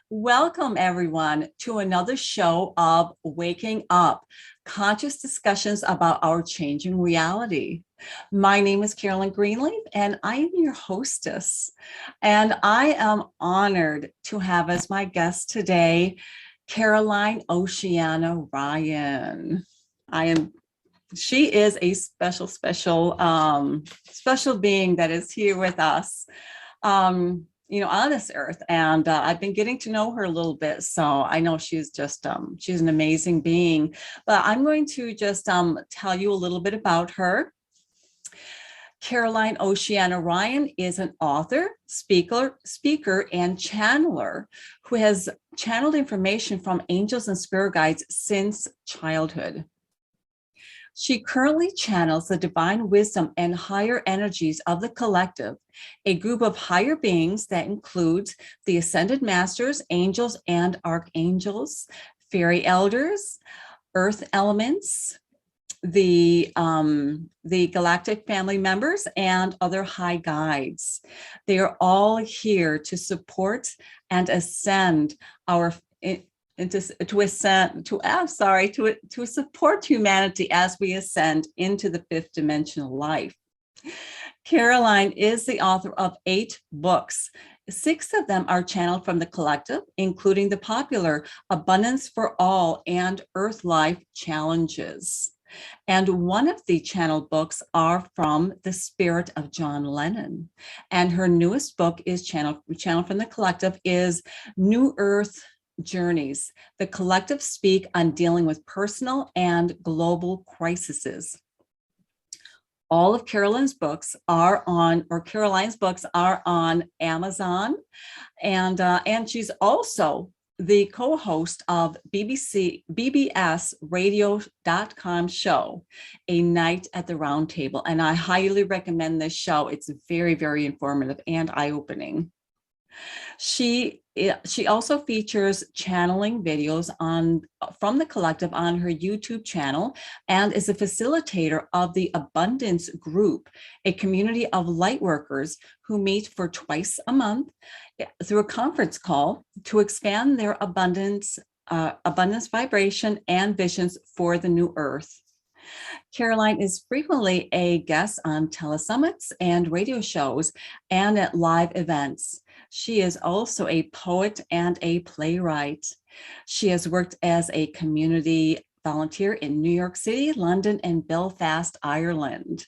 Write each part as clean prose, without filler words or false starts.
Welcome, everyone, to another show of Waking Up, conscious discussions about our changing reality. My name is Caroline Greenleaf, and I am your hostess. And I am honored to have as my guest today, Caroline Oceana Ryan. She is a special being that is here with us. On this earth. And I've been getting to know her a little bit. So I know she's she's an amazing being, but I'm going to just tell you a little bit about her. Caroline Oceana Ryan is an author, speaker, and channeler who has channeled information from angels and spirit guides since childhood. She currently channels the divine wisdom and higher energies of the collective, a group of higher beings that includes the ascended masters, angels and archangels, fairy elders, earth elements, the galactic family members, and other high guides. They are all here to support and ascend our to support humanity as we ascend into the fifth dimensional life. Caroline is the author of 8 books. 6 of them are channeled from the collective, including the popular Abundance for All and Earth Life Challenges. And one of the channeled books are from the spirit of John Lennon. And her newest book is channeled from the collective is New Earth Journeys, the collective speak on dealing with personal and global crises. All of Caroline's books are on Amazon, and she's also the co-host of BBSradio.com show, A Night at the Round Table, and I highly recommend this show. It's very, very informative and eye-opening. She also features channeling videos from the collective on her YouTube channel and is a facilitator of the Abundance Group, a community of Lightworkers who meet for twice a month through a conference call to expand their abundance vibration and visions for the new earth. Caroline is frequently a guest on telesummits and radio shows and at live events. She is also a poet and a playwright. She has worked as a community volunteer in New York City, London, and Belfast, Ireland.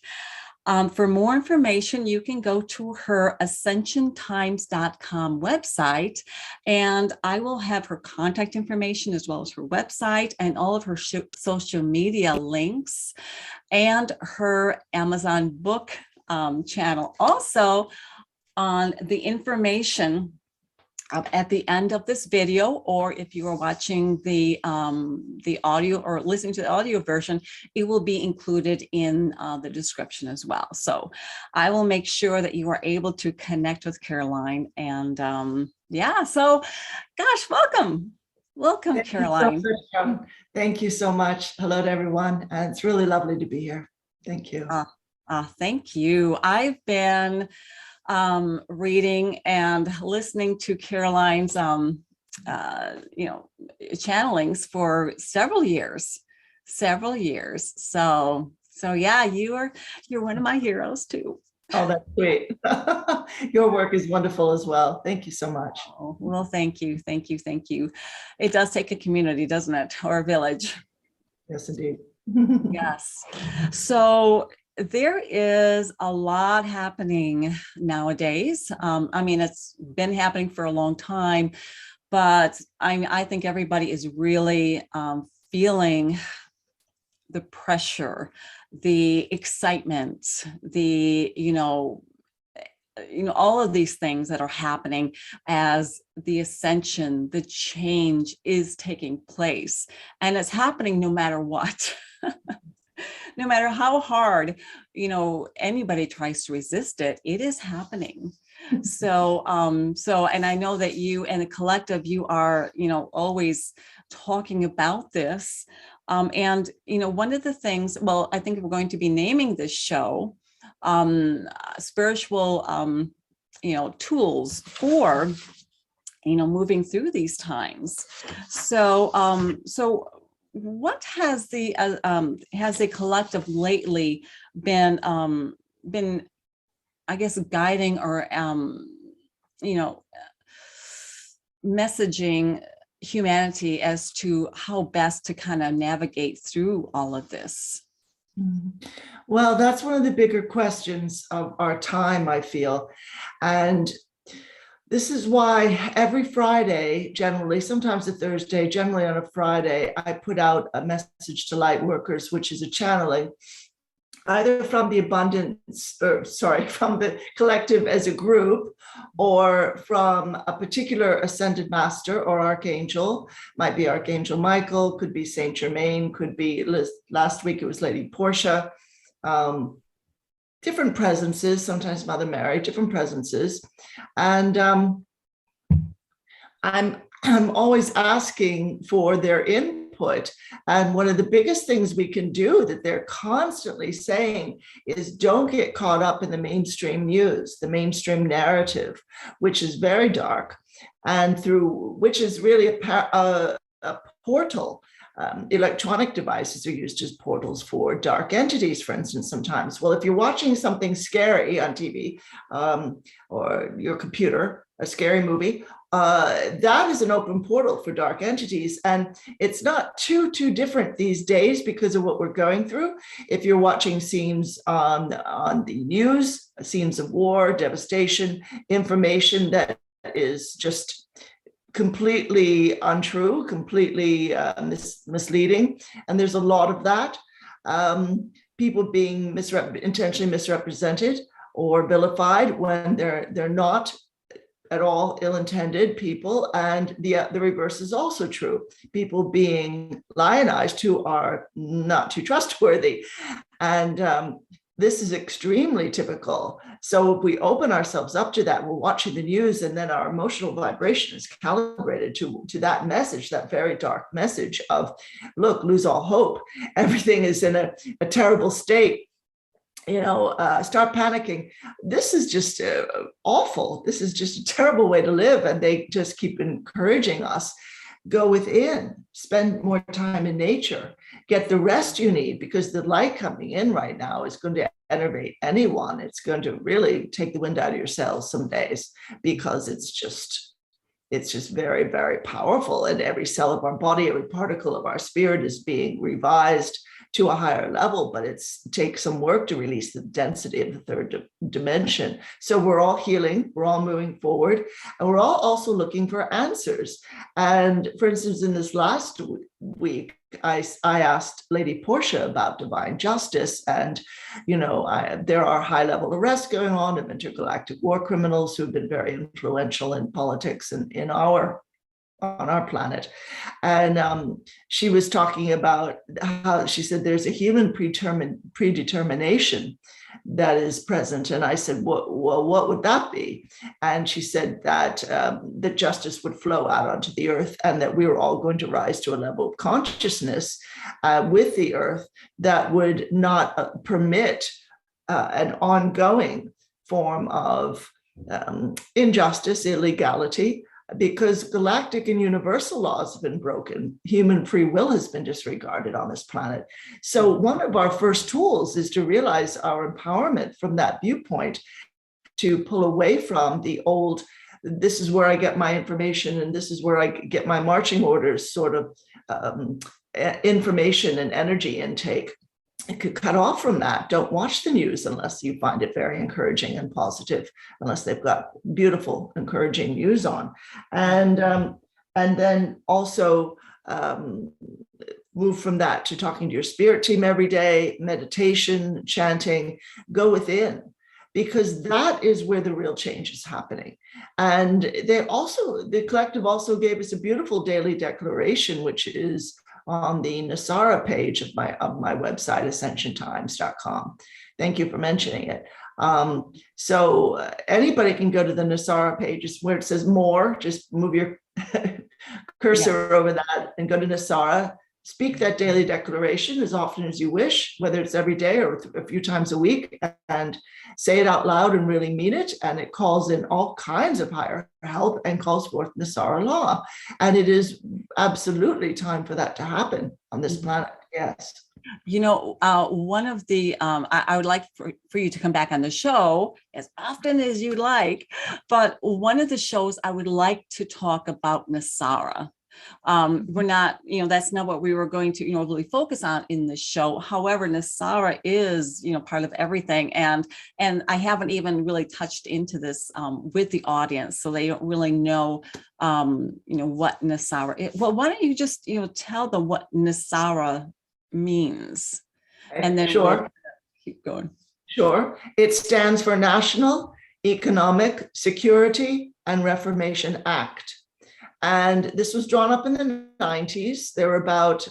For more information, you can go to her ascensiontimes.com website, and I will have her contact information as well as her website and all of her social media links and her Amazon book channel. Also, on the information at the end of this video, or if you are watching the audio or listening to the audio version, it will be included in the description as well. So I will make sure that you are able to connect with Caroline. And so gosh, welcome, Thank Caroline. Thank you so much. Hello to everyone. It's really lovely to be here. Thank you. Thank you. I've been reading and listening to Caroline's channelings for several years. So yeah, you're one of my heroes too. Oh, that's sweet. Your work is wonderful as well. Thank you so much. Oh, well, thank you. It does take a community, doesn't it? Or a village. Yes, indeed. Yes. So there is a lot happening nowadays. It's been happening for a long time, but I think everybody is really feeling the pressure, the excitement, all of these things that are happening as the ascension, the change is taking place, and it's happening no matter what. No matter how hard, anybody tries to resist it, it is happening. So, and I know that you and the collective, you are, always talking about this. And, one of the things, I think we're going to be naming this show, spiritual, tools for moving through these times. So, what has the collective lately been, I guess, guiding or, messaging humanity as to how best to kind of navigate through all of this? Well, that's one of the bigger questions of our time, I feel. And this is why every Friday, generally, sometimes a Thursday, generally on a Friday, I put out a message to Lightworkers, which is a channeling, either from the from the collective as a group, or from a particular ascended master or archangel. Might be Archangel Michael, could be Saint Germain, could be, last week it was Lady Portia. Different presences, sometimes Mother Mary, different presences. And I'm always asking for their input. And one of the biggest things we can do that they're constantly saying is don't get caught up in the mainstream news, the mainstream narrative, which is very dark, and which is really a portal. Electronic devices are used as portals for dark entities, for instance, sometimes. Well, if you're watching something scary on TV or your computer, a scary movie, that is an open portal for dark entities. And it's not too different these days because of what we're going through. If you're watching scenes on the news, scenes of war, devastation, information that is just completely untrue, completely misleading. And there's a lot of that. People being intentionally misrepresented or vilified when they're not at all ill-intended people. And the reverse is also true. People being lionized who are not too trustworthy. And this is extremely typical. So if we open ourselves up to that, we're watching the news, and then our emotional vibration is calibrated to that message, that very dark message of, look, lose all hope. Everything is in a terrible state. Start panicking. This is just awful. This is just a terrible way to live. And they just keep encouraging us, go within, spend more time in nature, get the rest you need, because the light coming in right now is going to enervate anyone. It's going to really take the wind out of your sails some days, because it's just very, very powerful. And every cell of our body, every particle of our spirit is being revised to a higher level, but it takes some work to release the density of the third dimension. So we're all healing, we're all moving forward, and we're all also looking for answers. And for instance, in this last week, I asked Lady Portia about divine justice, and there are high-level arrests going on of intergalactic war criminals who have been very influential in politics and on our planet. And she was talking about how she said there's a human predetermination that is present. And I said, well, what would that be? And she said that that justice would flow out onto the earth, and that we were all going to rise to a level of consciousness with the earth that would not permit an ongoing form of injustice, illegality, because galactic and universal laws have been broken. Human free will has been disregarded on this planet. So one of our first tools is to realize our empowerment from that viewpoint, to pull away from the old, this is where I get my information and this is where I get my marching orders sort of information and energy intake. It could cut off from that. Don't watch the news unless you find it very encouraging and positive, unless they've got beautiful, encouraging news on. And then also move from that to talking to your spirit team every day, meditation, chanting, go within, because that is where the real change is happening. And the collective also gave us a beautiful daily declaration, which is on the Nasara page of my website, ascensiontimes.com. Thank you for mentioning it. So anybody can go to the Nasara page where it says more, just move your cursor over that and go to Nasara, speak that daily declaration as often as you wish, whether it's every day or a few times a week, and say it out loud and really mean it. And it calls in all kinds of higher help and calls forth Nasara law. And it is absolutely time for that to happen on this planet. Yes. You know, one of the, I would like for you to come back on the show as often as you like, but one of the shows I would like to talk about Nasara. We're not, you know, that's not what we were going to, you know, really focus on in the show. However, Nasara is, you know, part of everything. And I haven't even really touched into this with the audience. So they don't really know, you know, what Nasara is. Well, why don't you just, you know, tell them what Nasara means? And then sure. We'll keep going. Sure. It stands for National Economic Security and Reformation Act. And this was drawn up in the 90s. There were about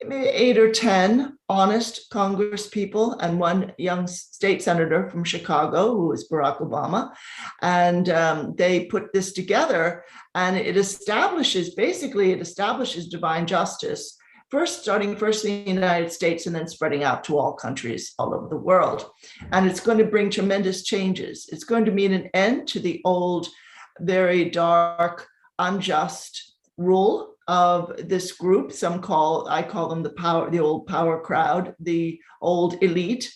maybe 8 or 10 honest Congress people and one young state senator from Chicago, who was Barack Obama. And they put this together, and it establishes divine justice, starting first in the United States and then spreading out to all countries all over the world. And it's going to bring tremendous changes. It's going to mean an end to the old, very dark, unjust rule of this group. I call them the old power crowd, the old elite,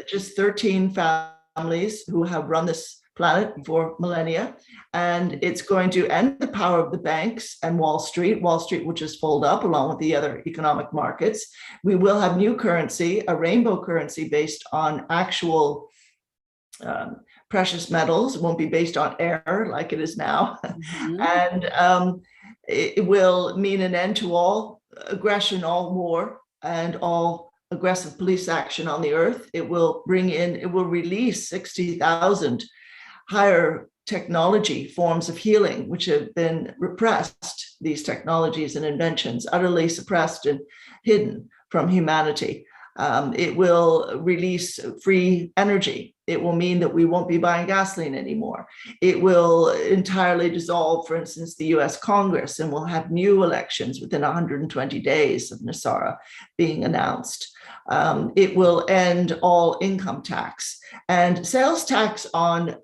just 13 families who have run this planet for millennia. And it's going to end the power of the banks and Wall Street, will just fold up along with the other economic markets. We will have new currency, a rainbow currency based on actual precious metals. It won't be based on air like it is now. Mm-hmm. And it will mean an end to all aggression, all war, and all aggressive police action on the earth. It will release 60,000 higher technology forms of healing, which have been repressed, these technologies and inventions, utterly suppressed and hidden from humanity. It will release free energy. It will mean that we won't be buying gasoline anymore. It will entirely dissolve, for instance, the US Congress, and we'll have new elections within 120 days of Nasara being announced. It will end all income tax, and sales tax on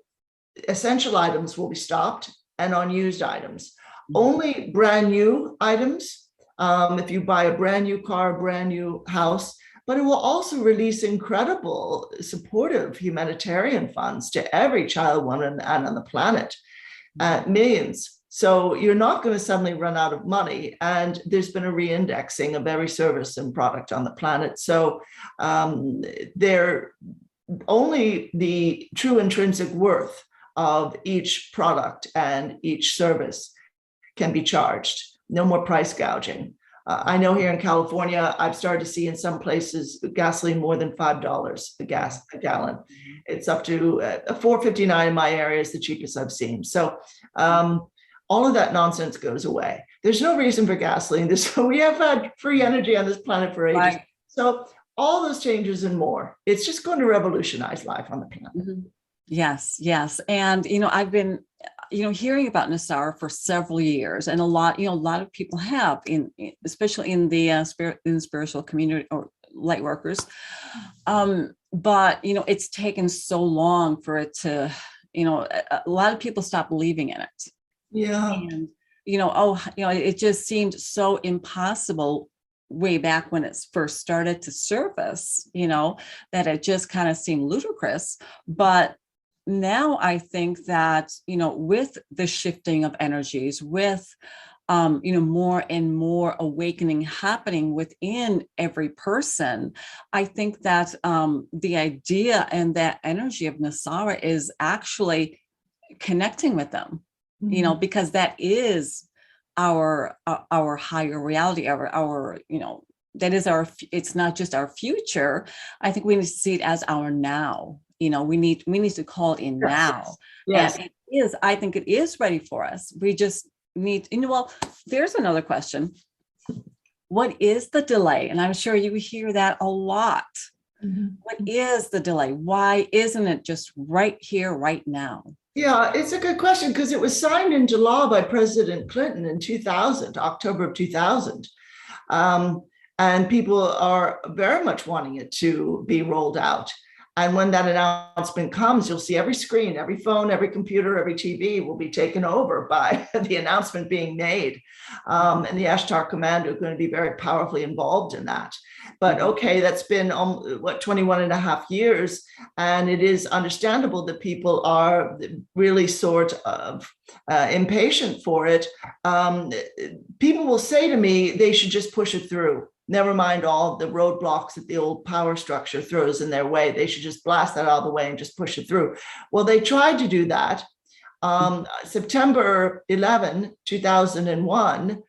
essential items will be stopped, and on used items. Mm-hmm. Only brand new items, if you buy a brand new car, a brand new house, but it will also release incredible supportive humanitarian funds to every child, woman, and on the planet, millions. So you're not going to suddenly run out of money. And there's been a reindexing of every service and product on the planet. So only the true intrinsic worth of each product and each service can be charged. No more price gouging. I know here in California, I've started to see in some places gasoline more than $5 a gallon. It's up to $4.59 in my area is the cheapest I've seen. So all of that nonsense goes away. There's no reason for gasoline. We have had free energy on this planet for ages. Right. So all those changes and more, it's just going to revolutionize life on the planet. Mm-hmm. Yes, yes. And, you know, I've been, you know, hearing about Nasara for several years, and a lot of people have, especially in the spiritual community or light workers. But, you know, it's taken so long for it to, you know, a lot of people stop believing in it. Yeah. And, you know, it just seemed so impossible way back when it first started to surface, you know, that it just kind of seemed ludicrous. But now I think that, you know, with the shifting of energies, with, you know, more and more awakening happening within every person, I think that the idea and that energy of Nasara is actually connecting with them, mm-hmm. you know, because that is our higher reality, our, you know, that is it's not just our future. I think we need to see it as our now. You know, we need to call it in now. Yes. And I think it is ready for us. We just need, you know, well, there's another question. What is the delay? And I'm sure you hear that a lot. Mm-hmm. What is the delay? Why isn't it just right here, right now? Yeah, it's a good question because it was signed into law by President Clinton in 2000, October of 2000. Um, and people are very much wanting it to be rolled out. And when that announcement comes, you'll see every screen, every phone, every computer, every TV will be taken over by the announcement being made. And the Ashtar Command are going to be very powerfully involved in that. But okay, that's been 21 and a half years. And it is understandable that people are really sort of impatient for it. People will say to me, they should just push it through. Never mind all the roadblocks that the old power structure throws in their way. They should just blast that out of the way and just push it through. Well, they tried to do that. September 11, 2001,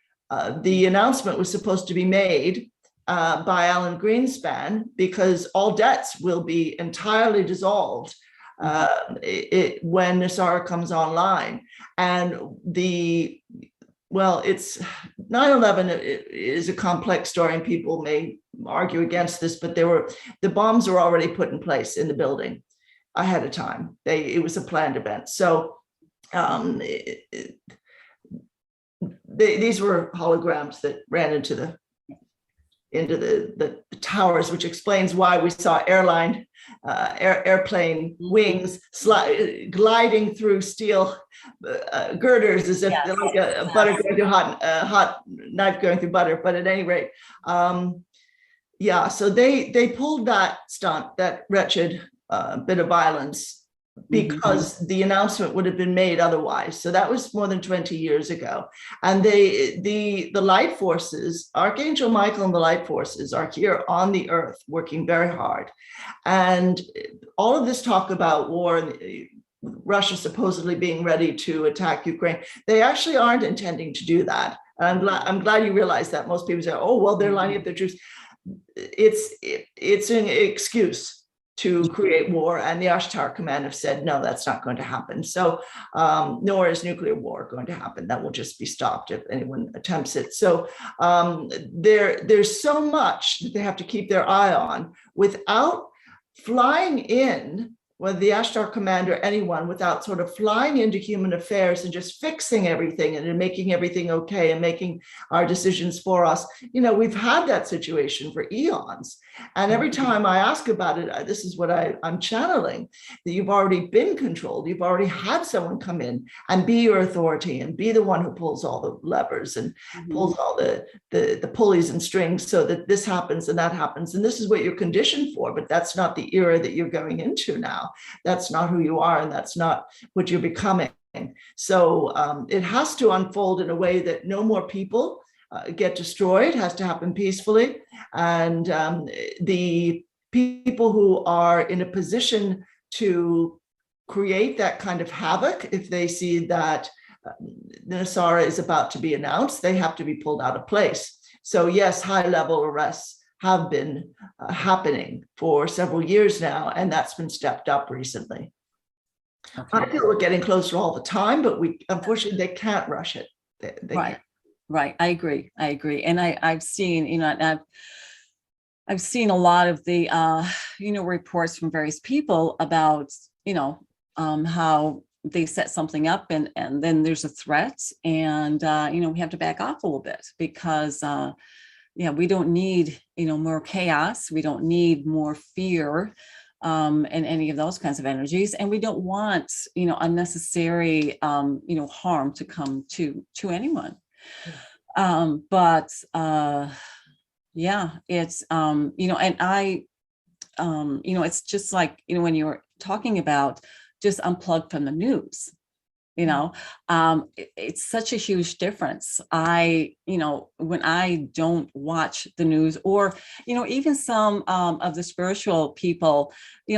the announcement was supposed to be made by Alan Greenspan because all debts will be entirely dissolved when Nasara comes online. And it's 9/11 is a complex story and people may argue against this, but the bombs were already put in place in the building ahead of time. It was a planned event. So these were holograms that ran into the towers, which explains why we saw airplane wings gliding through steel girders as if like a butter going through hot knife going through butter. But at any rate, so they pulled that stunt, that wretched bit of violence, because the announcement would have been made otherwise. So that was more than 20 years ago. And the light forces, Archangel Michael and the light forces are here on the earth working very hard. And all of this talk about war and Russia supposedly being ready to attack Ukraine, they actually aren't intending to do that. And I'm glad you realize that. Most people say, oh, well, they're lining up their troops. It's an excuse to create war, and the Ashtar Command have said, no, that's not going to happen. So nor is nuclear war going to happen. That will just be stopped if anyone attempts it. So there's so much that they have to keep their eye on without flying in, whether the Ashtar Command or anyone, without sort of flying into human affairs and just fixing everything and making everything okay and making our decisions for us. You know, we've had that situation for eons. And every time I ask about it, this is what I'm channeling, that you've already been controlled. You've already had someone come in and be your authority and be the one who pulls all the levers and pulls all the pulleys and strings so that this happens and that happens. And this is what you're conditioned for, but that's not the era that you're going into now. That's not who you are, and that's not what you're becoming. So it has to unfold in a way that no more people get destroyed. It has to happen peacefully. And the people who are in a position to create that kind of havoc, if they see that Nasara is about to be announced, they have to be pulled out of place. So yes, high-level arrests have been happening for several years now, and that's been stepped up recently. Okay. I feel we're getting closer all the time, but unfortunately they can't rush it. Right. I agree. And I've seen, I've seen a lot of the, reports from various people about, how they set something up and then there's a threat and, we have to back off a little bit because, we don't need, more chaos. We don't need more fear and any of those kinds of energies. And we don't want, unnecessary, harm to come to anyone. It's, and I, it's just like, when you're talking about just unplug from the news, it's such a huge difference. When I don't watch the news or, even some of the spiritual people,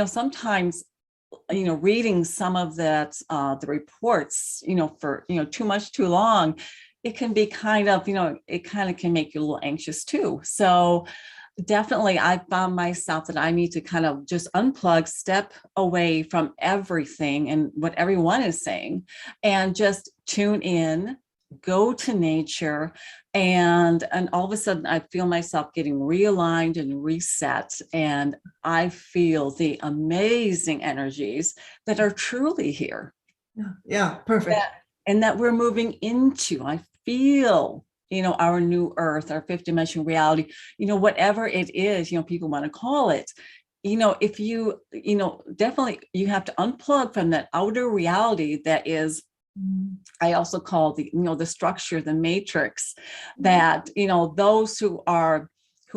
sometimes, reading some of that, the reports, for, too much, too long, it can be kind of, it kind of can make you a little anxious too. So definitely I found myself that I need to kind of just unplug, step away from everything and what everyone is saying and just tune in, go to nature. And all of a sudden I feel myself getting realigned and reset. And I feel the amazing energies that are truly here. Yeah, perfect. And that we're moving into, I feel, our new earth, our fifth dimensional reality, whatever it is, people want to call it. If you, definitely you have to unplug from that outer reality that is, I also call the structure, the matrix, that, those who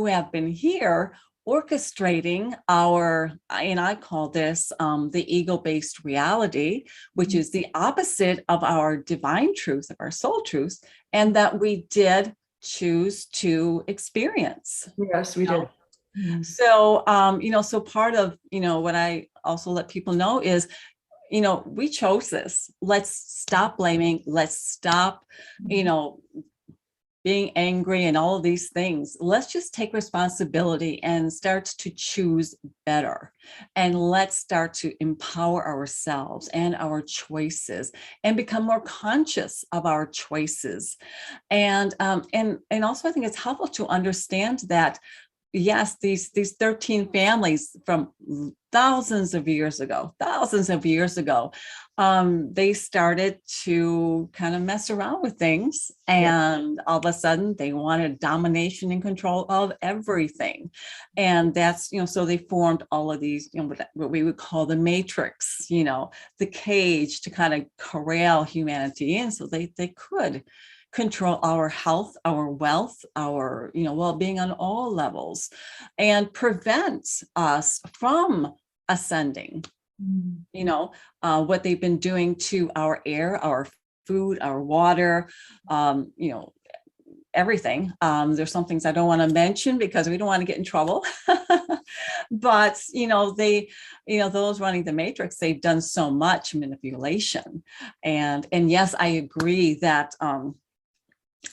have been here orchestrating our, and I call this the ego-based reality, which is the opposite of our divine truth, of our soul truth, and that we did choose to experience. Yes, we did. So, so part of, what I also let people know is, we chose this. Let's stop blaming. Let's stop, being angry and all of these things. Let's just take responsibility and start to choose better. And let's start to empower ourselves and our choices and become more conscious of our choices. And also I think it's helpful to understand that, yes, these 13 families from thousands of years ago, they started to kind of mess around with things. And all of a sudden they wanted domination and control of everything. And that's, so they formed all of these, what we would call the matrix, the cage to kind of corral humanity in so they could control our health, our wealth, our well-being on all levels, and prevent us from ascending. What they've been doing to our air, our food, our water, everything. There's some things I don't want to mention because we don't want to get in trouble. But those running the matrix, they've done so much manipulation. And yes, I agree that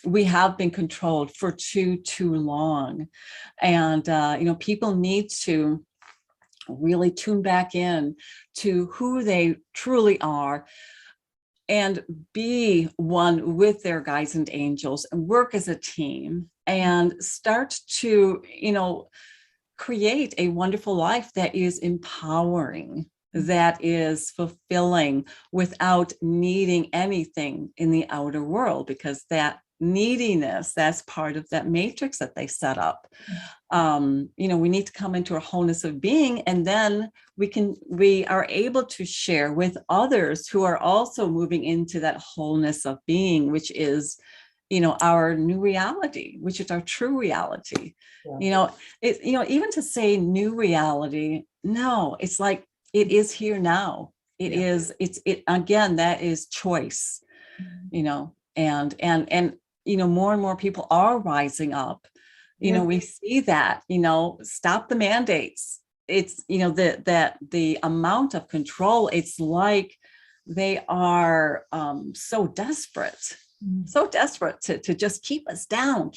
we have been controlled for too long. And, people need to really tune back in to who they truly are and be one with their guides and angels and work as a team and start to, create a wonderful life that is empowering, that is fulfilling without needing anything in the outer world, because that neediness, that's part of that matrix that they set up. We need to come into a wholeness of being, and then we are able to share with others who are also moving into that wholeness of being, which is, our new reality, which is our true reality. Even to say new reality, no, it's like, it is here now. It again, that is choice, and more and more people are rising up. We see that, stop the mandates. It's, the amount of control, it's like they are so desperate to just keep us down,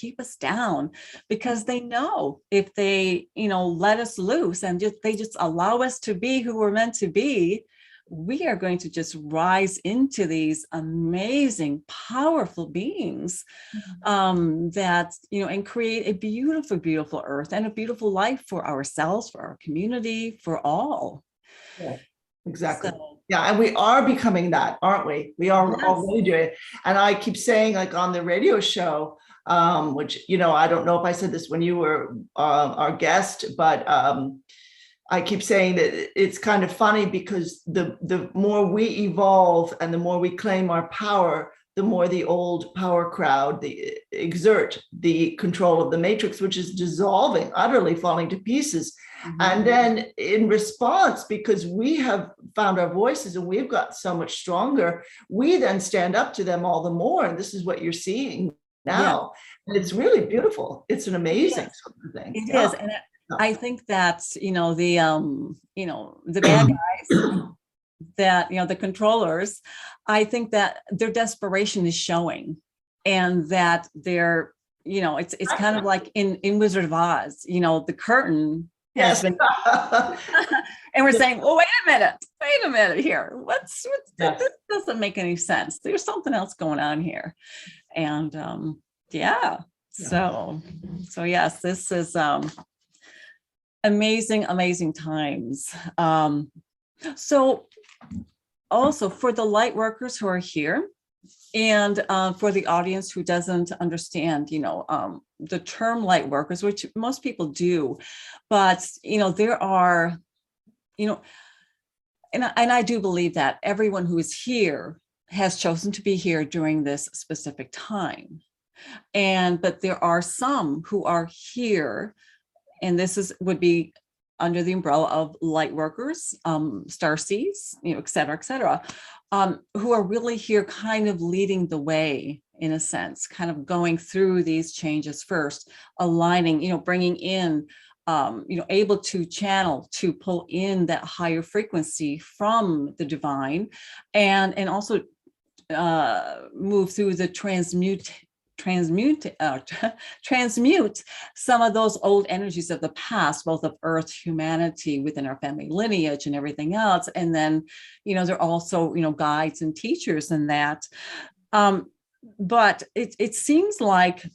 because they know if they, let us loose and they just allow us to be who we're meant to be, we are going to just rise into these amazing, powerful beings that, and create a beautiful, beautiful earth and a beautiful life for ourselves, for our community, for all. Yeah, exactly. Yeah, and we are becoming that, aren't we? We are already doing it. And I keep saying, like on the radio show, which, I don't know if I said this when you were our guest, but I keep saying that it's kind of funny because the more we evolve and the more we claim our power, the more the old power crowd exert the control of the matrix, which is dissolving, utterly falling to pieces. Mm-hmm. And then in response, because we have found our voices and we've got so much stronger, we then stand up to them all the more. And this is what you're seeing now. Yeah. And it's really beautiful. It's an amazing sort of thing. It is. And I think that, the bad guys, that, the controllers, I think that their desperation is showing, and that they're, it's kind of like in Wizard of Oz, the curtain has been, and we're saying, well, wait a minute here. What's this doesn't make any sense. There's something else going on here. And so yes, this is amazing times. So also for the light workers who are here, and for the audience who doesn't understand, the term light workers, which most people do, but, there are, and I do believe that everyone who is here has chosen to be here during this specific time. But there are some who are here, and would be under the umbrella of light workers, starseeds, et cetera, who are really here kind of leading the way, in a sense, kind of going through these changes first, aligning, bringing in, able to channel, to pull in that higher frequency from the divine, and also move through the transmute some of those old energies of the past, both of Earth, humanity, within our family lineage and everything else. And then, they're also, guides and teachers in that. But it seems like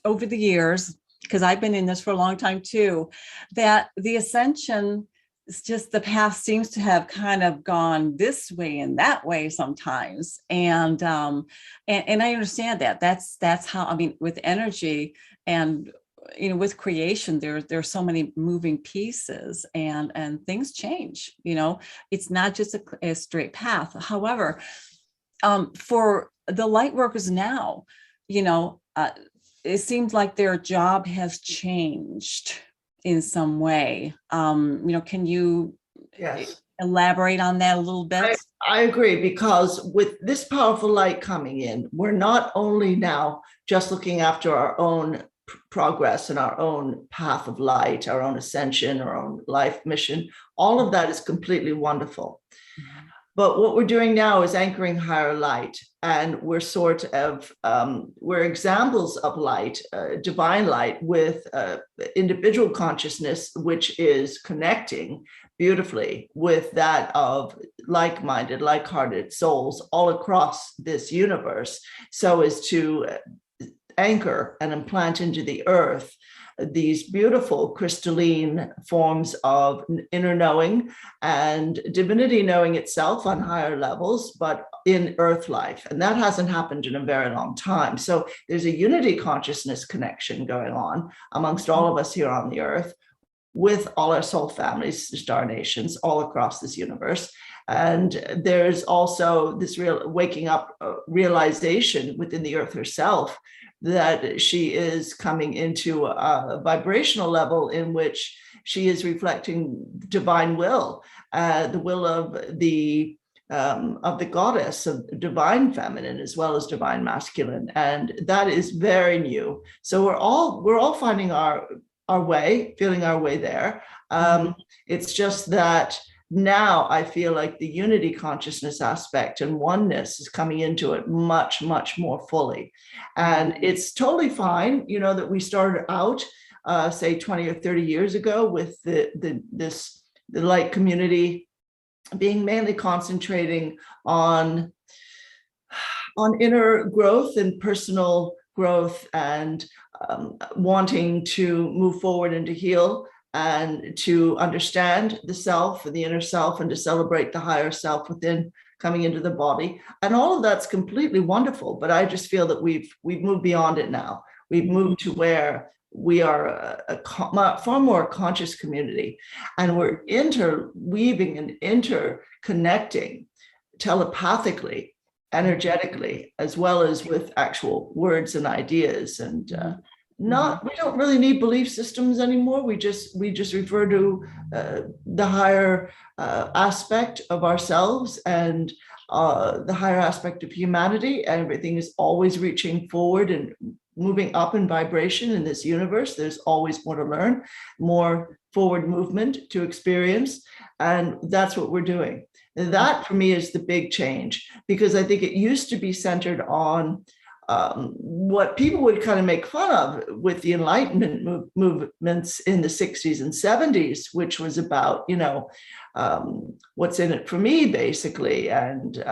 over the years, because I've been in this for a long time too, that the ascension, it's just the path seems to have kind of gone this way and that way sometimes. And I understand that. That's how, with energy and, with creation, there's so many moving pieces, and things change, it's not just a straight path. However, for the light workers now, it seems like their job has changed in some way. Can you elaborate on that a little bit? I agree, because with this powerful light coming in, we're not only now just looking after our own progress and our own path of light, our own ascension, our own life mission. All of that is completely wonderful. But what we're doing now is anchoring higher light, and we're sort of, we're examples of light, divine light, with individual consciousness, which is connecting beautifully with that of like-minded, like-hearted souls all across this universe, so as to anchor and implant into the earth these beautiful crystalline forms of inner knowing and divinity knowing itself on higher levels, but in earth life. And that hasn't happened in a very long time. So there's a unity consciousness connection going on amongst all of us here on the earth, with all our soul families, star nations all across this universe. And there's also this real waking up realization within the earth herself that she is coming into a vibrational level in which she is reflecting divine will, the will of the goddess, of divine feminine as well as divine masculine, and that is very new. So we're all finding our way, feeling our way there. It's just that now I feel like the unity consciousness aspect and oneness is coming into it much, much more fully. And it's totally fine, that we started out, say 20 or 30 years ago with the light community being mainly concentrating on inner growth and personal growth, and wanting to move forward and to heal, and to understand the self and the inner self, and to celebrate the higher self within coming into the body. And all of that's completely wonderful. But I just feel that we've moved beyond it now. We've moved to where we are a far more conscious community, and we're interweaving and interconnecting telepathically, energetically, as well as with actual words and ideas. And we don't really need belief systems anymore. We just refer to the higher aspect of ourselves, and the higher aspect of humanity. And everything is always reaching forward and moving up in vibration in this universe. There's always more to learn, more forward movement to experience, and that's what we're doing. And that for me is the big change, because I think it used to be centered on what people would kind of make fun of with the Enlightenment movements in the 60s and 70s, which was about, what's in it for me, basically. And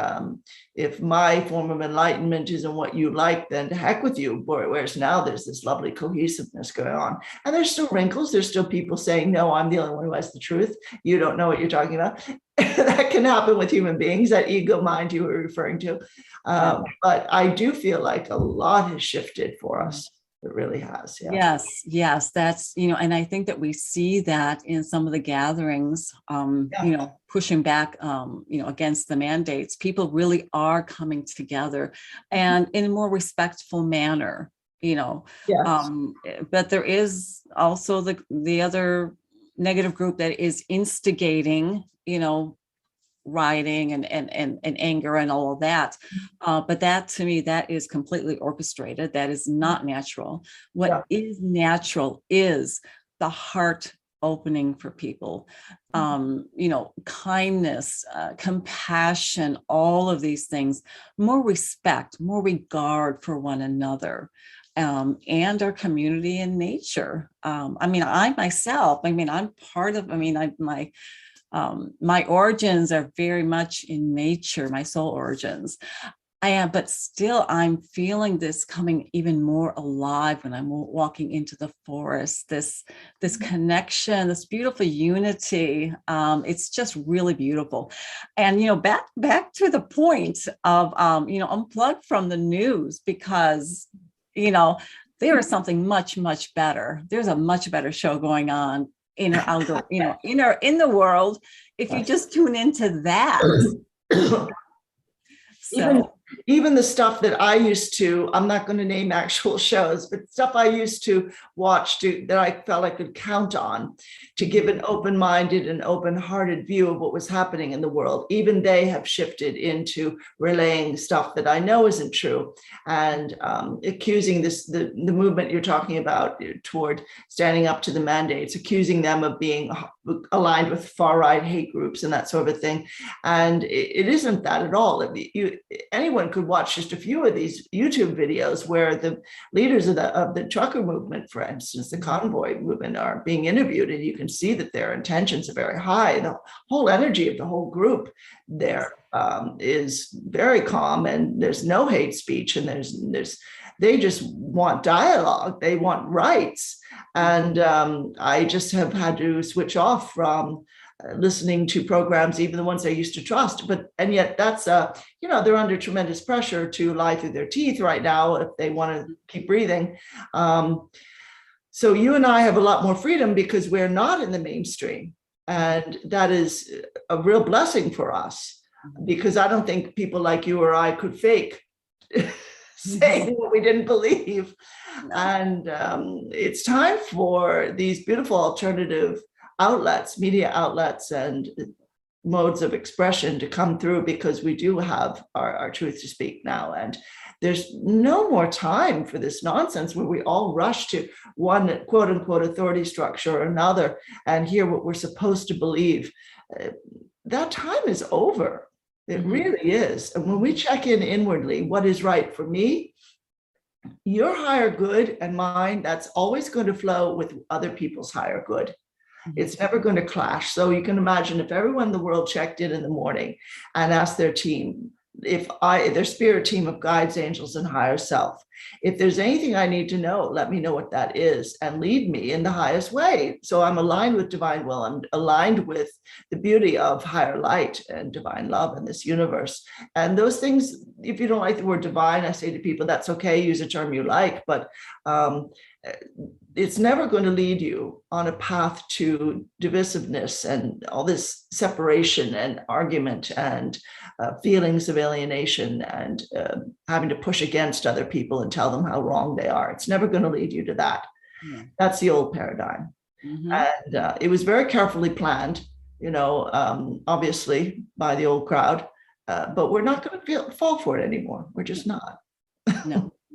if my form of enlightenment isn't what you like, then to heck with you. Whereas now there's this lovely cohesiveness going on. And there's still wrinkles. There's still people saying, no, I'm the only one who has the truth. You don't know what you're talking about. That can happen with human beings, that ego mind you were referring to. But I do feel like a lot has shifted for us. It really has. Yeah. Yes, that's, and I think that we see that in some of the gatherings, pushing back, against the mandates. People really are coming together and in a more respectful manner, Yes. But there is also the other negative group that is instigating, rioting and anger and all of that. But that, to me, that is completely orchestrated. That is not natural. What is natural is the heart opening for people, kindness, compassion, all of these things, more respect, more regard for one another. And our community and nature. I myself, I'm part of, my origins are very much in nature, my soul origins. I am, but still I'm feeling this coming even more alive when I'm walking into the forest, this connection, this beautiful unity. It's just really beautiful. And, back to the point of, unplug from the news, because, there is something much, much better. There's a much better show going on in or out, in the world, if you just tune into that. Even the stuff that I used to, I'm not going to name actual shows, but stuff I used to watch that I felt I could count on to give an open-minded and open-hearted view of what was happening in the world. Even they have shifted into relaying stuff that I know isn't true and accusing the movement you're talking about toward standing up to the mandates, accusing them of being aligned with far-right hate groups and that sort of thing. And it isn't that at all. Anyone could watch just a few of these YouTube videos where the leaders of the trucker movement, for instance, the convoy movement, are being interviewed, and you can see that their intentions are very high. The whole energy of the whole group there is very calm, and there's no hate speech, and they just want dialogue. They want rights. And I just have had to switch off from listening to programs, even the ones I used to trust. And yet that's, they're under tremendous pressure to lie through their teeth right now if they want to keep breathing. So you and I have a lot more freedom because we're not in the mainstream. And that is a real blessing for us, because I don't think people like you or I could fake saying what we didn't believe. No. And it's time for these beautiful alternative outlets, media outlets, and modes of expression to come through, because we do have our truth to speak now. And there's no more time for this nonsense where we all rush to one quote unquote authority structure or another and hear what we're supposed to believe. That time is over. It really is. And when we check in inwardly, what is right for me, your higher good and mine, that's always going to flow with other people's higher good. It's never going to clash. So you can imagine if everyone in the world checked in the morning and asked their team, their spirit team of guides, angels, and higher self, if there's anything I need to know, let me know what that is and lead me in the highest way. So I'm aligned with divine will. I'm aligned with the beauty of higher light and divine love in this universe. And those things, if you don't like the word divine, I say to people, that's okay, use a term you like, but it's never going to lead you on a path to divisiveness and all this separation and argument and feelings of alienation and having to push against other people and tell them how wrong they are. It's never going to lead you to that. Yeah. That's the old paradigm. And it was very carefully planned, obviously by the old crowd, but we're not going to fall for it anymore. We're just not.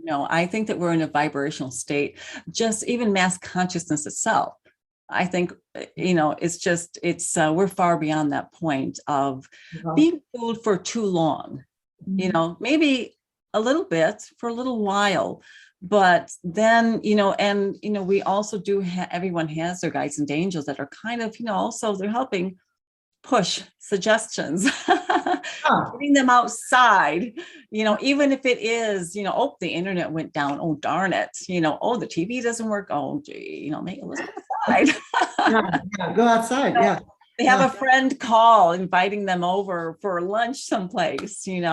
No, I think that we're in a vibrational state, just even mass consciousness itself. I think, we're far beyond that point of being fooled for too long, maybe a little bit for a little while, but then, we also do everyone has their guides and angels that are kind of, also they're helping push suggestions, Ah, getting them outside, even if it is, oh, the internet went down. Oh, darn it. Oh, the TV doesn't work. Oh, gee, let's go outside. yeah, yeah, go outside. Yeah. They have a friend call inviting them over for lunch someplace, and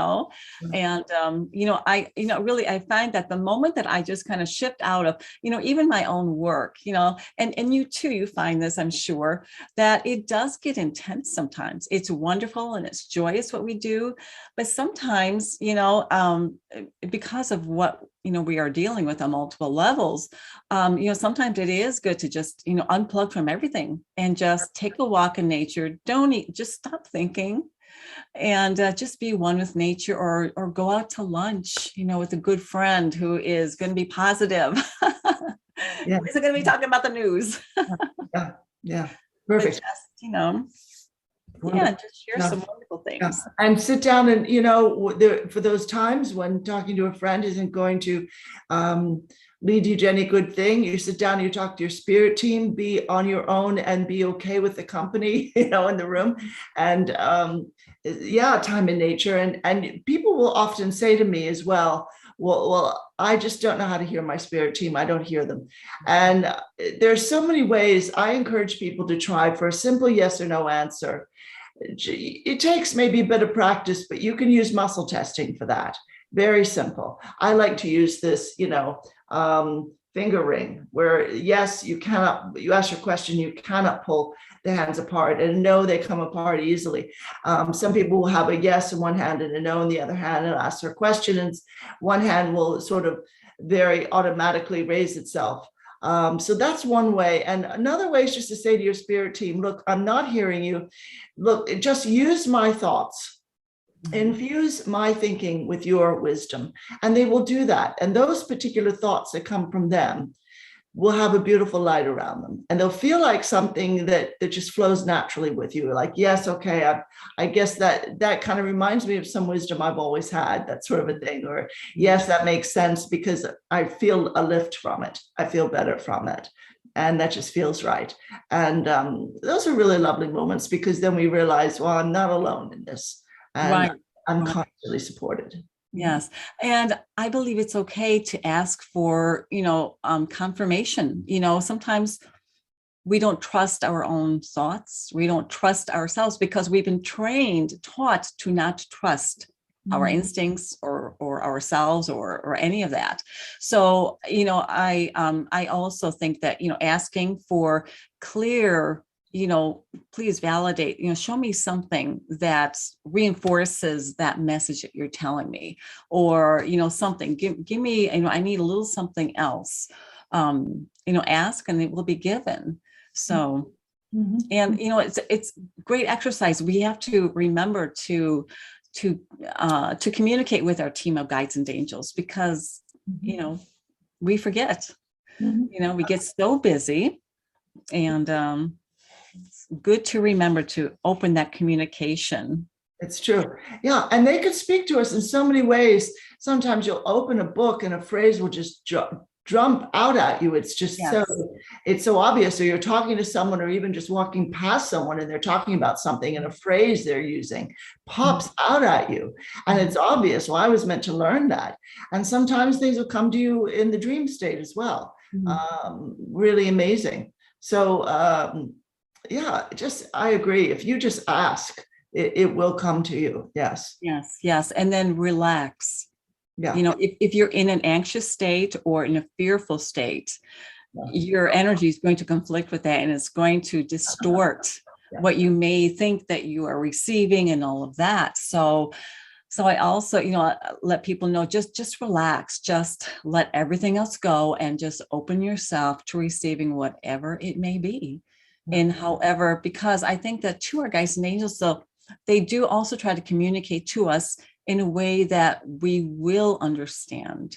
really I find that the moment that I just kind of shift out of, even my own work, and you too, you find this, I'm sure, that it does get intense sometimes. It's wonderful and it's joyous what we do, but sometimes, because of what we are dealing with on multiple levels, sometimes it is good to just, unplug from everything and just take a walk in nature. Don't just stop thinking and just be one with nature, or go out to lunch, with a good friend who is going to be positive. Yeah. Isn't going to be talking about the news. Yeah. Yeah. Perfect. Just, just share some wonderful things. Yeah. And sit down and, for those times when talking to a friend isn't going to lead you to any good thing, you sit down, you talk to your spirit team, be on your own and be okay with the company, in the room. And time in nature. And people will often say to me as well, well, I just don't know how to hear my spirit team. I don't hear them. And there's so many ways I encourage people to try for a simple yes or no answer. It takes maybe a bit of practice, but you can use muscle testing for that. Very simple. I like to use this, finger ring, where yes, you ask your question, you cannot pull the hands apart, and no, they come apart easily. Some people will have a yes in one hand and a no in the other hand, and ask their question, and one hand will sort of very automatically raise itself. So that's one way. And another way is just to say to your spirit team, look, I'm not hearing you. Look, just use my thoughts. Infuse my thinking with your wisdom. And they will do that. And those particular thoughts that come from them will have a beautiful light around them. And they'll feel like something that just flows naturally with you. Like, yes, okay, I guess that kind of reminds me of some wisdom I've always had, that sort of a thing. Or, yes, that makes sense because I feel a lift from it. I feel better from it. And that just feels right. And those are really lovely moments, because then we realize, well, I'm not alone in this. And right. I'm constantly supported. Yes. And I believe it's okay to ask for, confirmation. Sometimes we don't trust our own thoughts. We don't trust ourselves because we've been taught to not trust our instincts or ourselves or any of that. So, I also think that, asking for clear, please validate, show me something that reinforces that message that you're telling me, or, something, give me, I need a little something else, ask and it will be given. So, and, it's great exercise. We have to remember to communicate with our team of guides and angels, because, we forget, we get so busy, and, it's good to remember to open that communication. It's true. Yeah. And they could speak to us in so many ways. Sometimes you'll open a book and a phrase will just jump out at you. It's just it's so obvious. So you're talking to someone, or even just walking past someone, and they're talking about something, and a phrase they're using pops out at you. And it's obvious. Well, I was meant to learn that. And sometimes things will come to you in the dream state as well. Really amazing. So, I agree. If you just ask, it will come to you. Yes. Yes. And then relax. Yeah. If you're in an anxious state or in a fearful state, your energy is going to conflict with that, and it's going to distort what you may think that you are receiving and all of that. So I also, let people know, just relax, just let everything else go, and just open yourself to receiving whatever it may be. And however, because I think that to our guides and angels, so they do also try to communicate to us in a way that we will understand.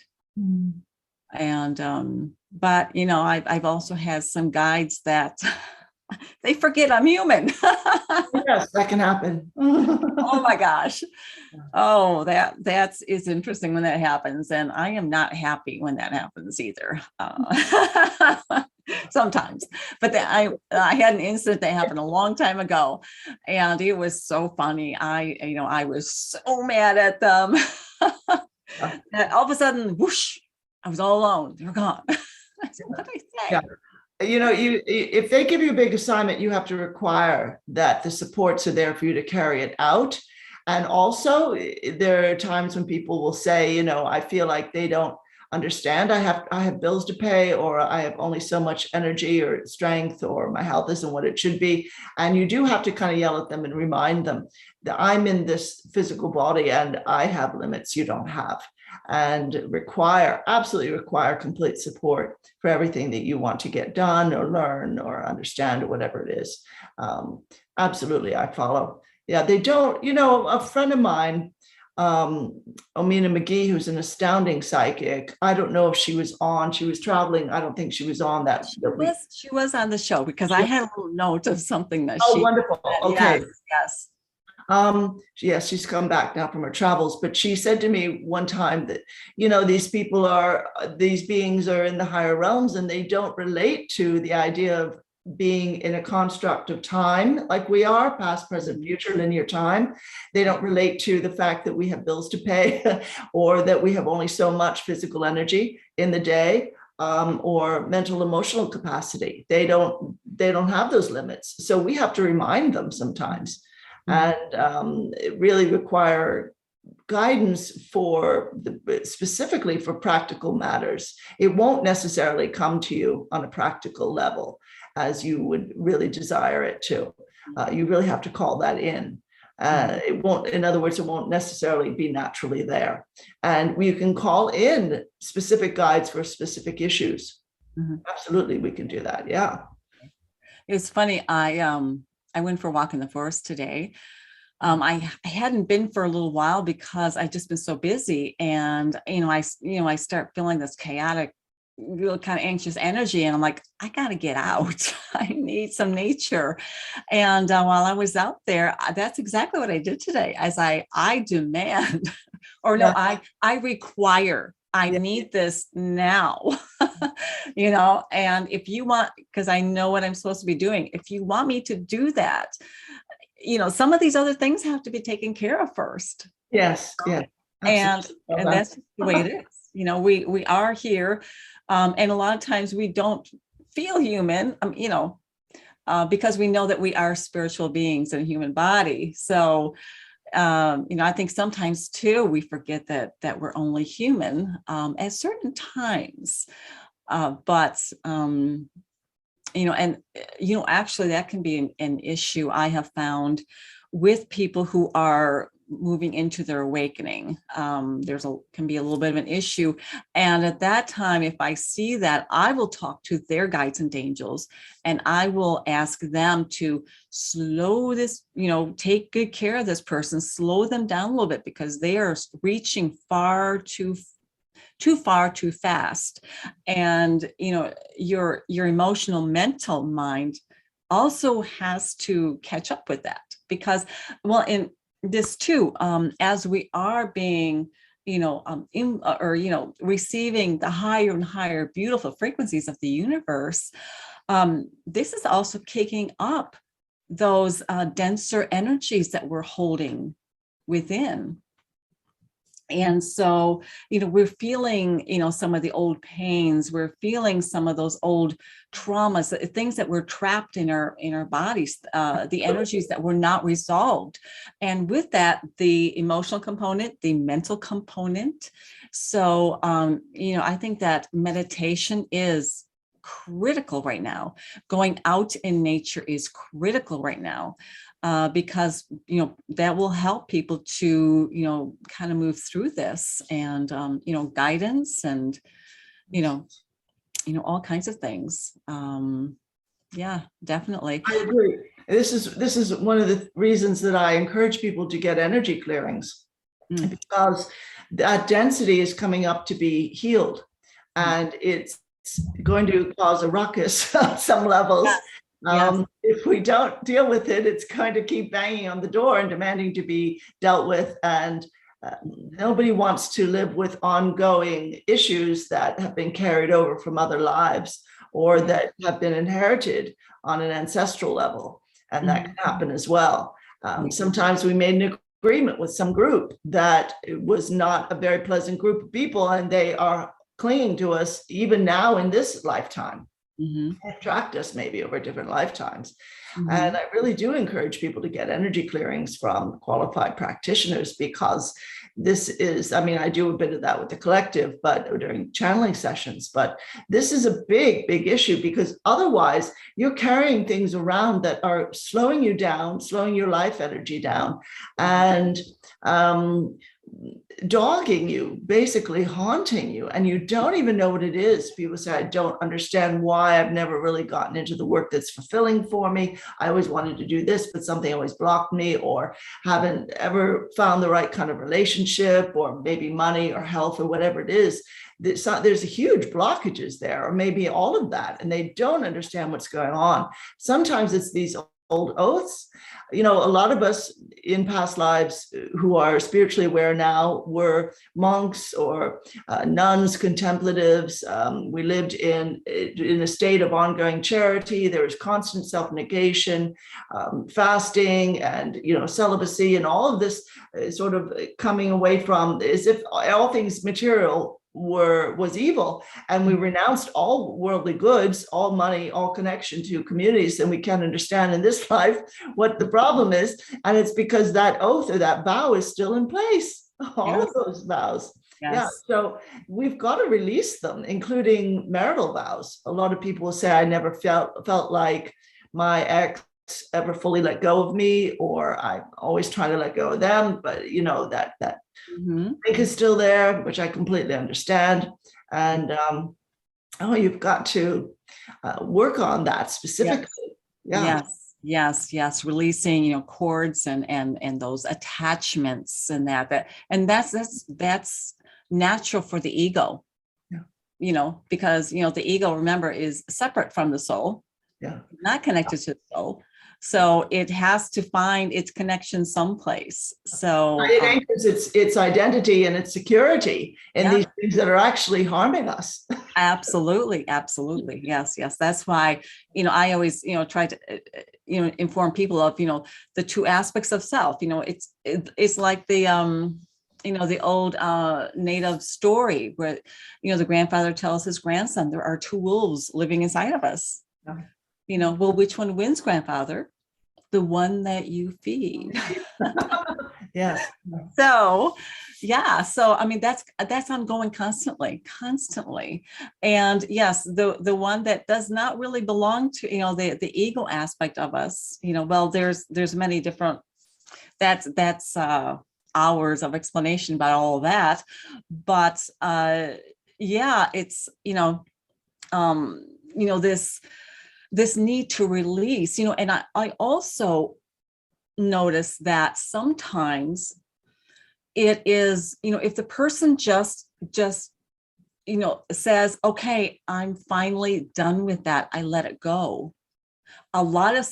And, but, I've also had some guides that They forget I'm human. Yes, that can happen. Oh my gosh. Oh, that's is interesting when that happens. And I am not happy when that happens either. Sometimes, but I had an incident that happened a long time ago, and it was so funny. I was so mad at them. And all of a sudden, whoosh, I was all alone. They're gone. I said, what did I say? Yeah. If they give you a big assignment, you have to require that the supports are there for you to carry it out. And also, there are times when people will say, I feel like they don't understand. I have bills to pay, or I have only so much energy or strength, or my health isn't what it should be. And you do have to kind of yell at them and remind them that I'm in this physical body and I have limits you don't have, and absolutely require complete support for everything that you want to get done or learn or understand or whatever it is. Absolutely, I follow. Yeah, they don't, a friend of mine, Omina McGee, who's an astounding psychic. I don't know if she was traveling. I don't think she was on that. She was on the show, because I had a little note of something that Oh, wonderful. Okay. Yes. Yes, she's come back now from her travels, but she said to me one time that, these beings are in the higher realms, and they don't relate to the idea of being in a construct of time like we are, past, present, future, linear time. They don't relate to the fact that we have bills to pay or that we have only so much physical energy in the day, or mental, emotional capacity. They don't have those limits. So we have to remind them sometimes. And really require guidance specifically for practical matters. It won't necessarily come to you on a practical level as you would really desire it to. You really have to call that in. It won't, in other words, it won't necessarily be naturally there. And you can call in specific guides for specific issues. Absolutely, we can do that. Yeah. It's funny. I went for a walk in the forest today. I hadn't been for a little while because I've just been so busy, and I start feeling this chaotic, real kind of anxious energy, and I'm like, I gotta get out. I need some nature. And while I was out there, that's exactly what I did today. As I demand, or no, I require. I need this now. And if you want, because I know what I'm supposed to be doing, if you want me to do that, some of these other things have to be taken care of first. Yes. Yeah. And that's the way it is. We are here. And a lot of times we don't feel human, because we know that we are spiritual beings in a human body. So, I think sometimes too, we forget that we're only human at certain times. Actually that can be an issue I have found with people who are moving into their awakening. Can be a little bit of an issue. And at that time, if I see that, I will talk to their guides and angels, and I will ask them to slow this, take good care of this person, slow them down a little bit, because they are reaching far too far too fast. And your emotional mental mind also has to catch up with that, because in this too, as we are being receiving the higher and higher beautiful frequencies of the universe, this is also kicking up those denser energies that we're holding within. And so, we're feeling, some of the old pains, we're feeling some of those old traumas, things that were trapped in our bodies, the energies that were not resolved. And with that, the emotional component, the mental component. So, I think that meditation is critical right now. Going out in nature is critical right now. Because that will help people to kind of move through this, and guidance, and all kinds of things. Yeah, definitely. I agree. This is one of the reasons that I encourage people to get energy clearings, because that density is coming up to be healed, and it's going to cause a ruckus on some levels. Yes. If we don't deal with it, it's going to keep banging on the door and demanding to be dealt with. And nobody wants to live with ongoing issues that have been carried over from other lives or that have been inherited on an ancestral level. And that can happen as well. Sometimes we made an agreement with some group that it was not a very pleasant group of people, and they are clinging to us even now in this lifetime. Attract us maybe over different lifetimes. And I really do encourage people to get energy clearings from qualified practitioners, because this is, I mean, I do a bit of that with the collective, but during channeling sessions, but this is a big, big issue, because otherwise you're carrying things around that are slowing you down, slowing your life energy down, and dogging you, basically haunting you, and you don't even know what it is. People say, I don't understand why. I've never really gotten into the work that's fulfilling for me. I always wanted to do this, but something always blocked me, or haven't ever found the right kind of relationship, or maybe money or health or whatever it is. There's huge blockages there, or maybe all of that, and they don't understand what's going on. Sometimes it's these old oaths. You know, a lot of us in past lives who are spiritually aware now were monks or nuns, contemplatives. We lived in a state of ongoing charity. There was constant self-negation, fasting, and, you know, celibacy, and all of this sort of coming away from, as if all things material was evil, and we renounced all worldly goods, all money, all connection to communities, and we can't understand in this life what the problem is, and it's because that oath or that vow is still in place. All of those vows. Yeah, so we've got to release them, including marital vows. A lot of people will say, I never felt like my ex ever fully let go of me, or I'm always trying to let go of them, but you know, that think is still there, which I completely understand. And you've got to work on that specifically. Yes. Releasing, you know, cords and those attachments and that's natural for the ego. You know, because, you know, the ego, remember, is separate from the soul. Not connected to the soul. So it has to find its connection someplace. So it anchors its identity and its security in these things that are actually harming us. Absolutely. Yes. That's why, you know, I always, you know, try to, you know, inform people of, you know, the two aspects of self. You know, it's like the, you know, the old native story where, you know, the grandfather tells his grandson, there are two wolves living inside of us. You know, well, which one wins, grandfather? The one that you feed. Yes. So, So, I mean, that's ongoing constantly. And yes, the one that does not really belong to, you know, the ego aspect of us, you know, well, there's many different, that's hours of explanation about all of that. But it's, you know, this need to release, you know, and I also notice that sometimes it is, you know, if the person just, you know, says, okay, I'm finally done with that, I let it go. A lot of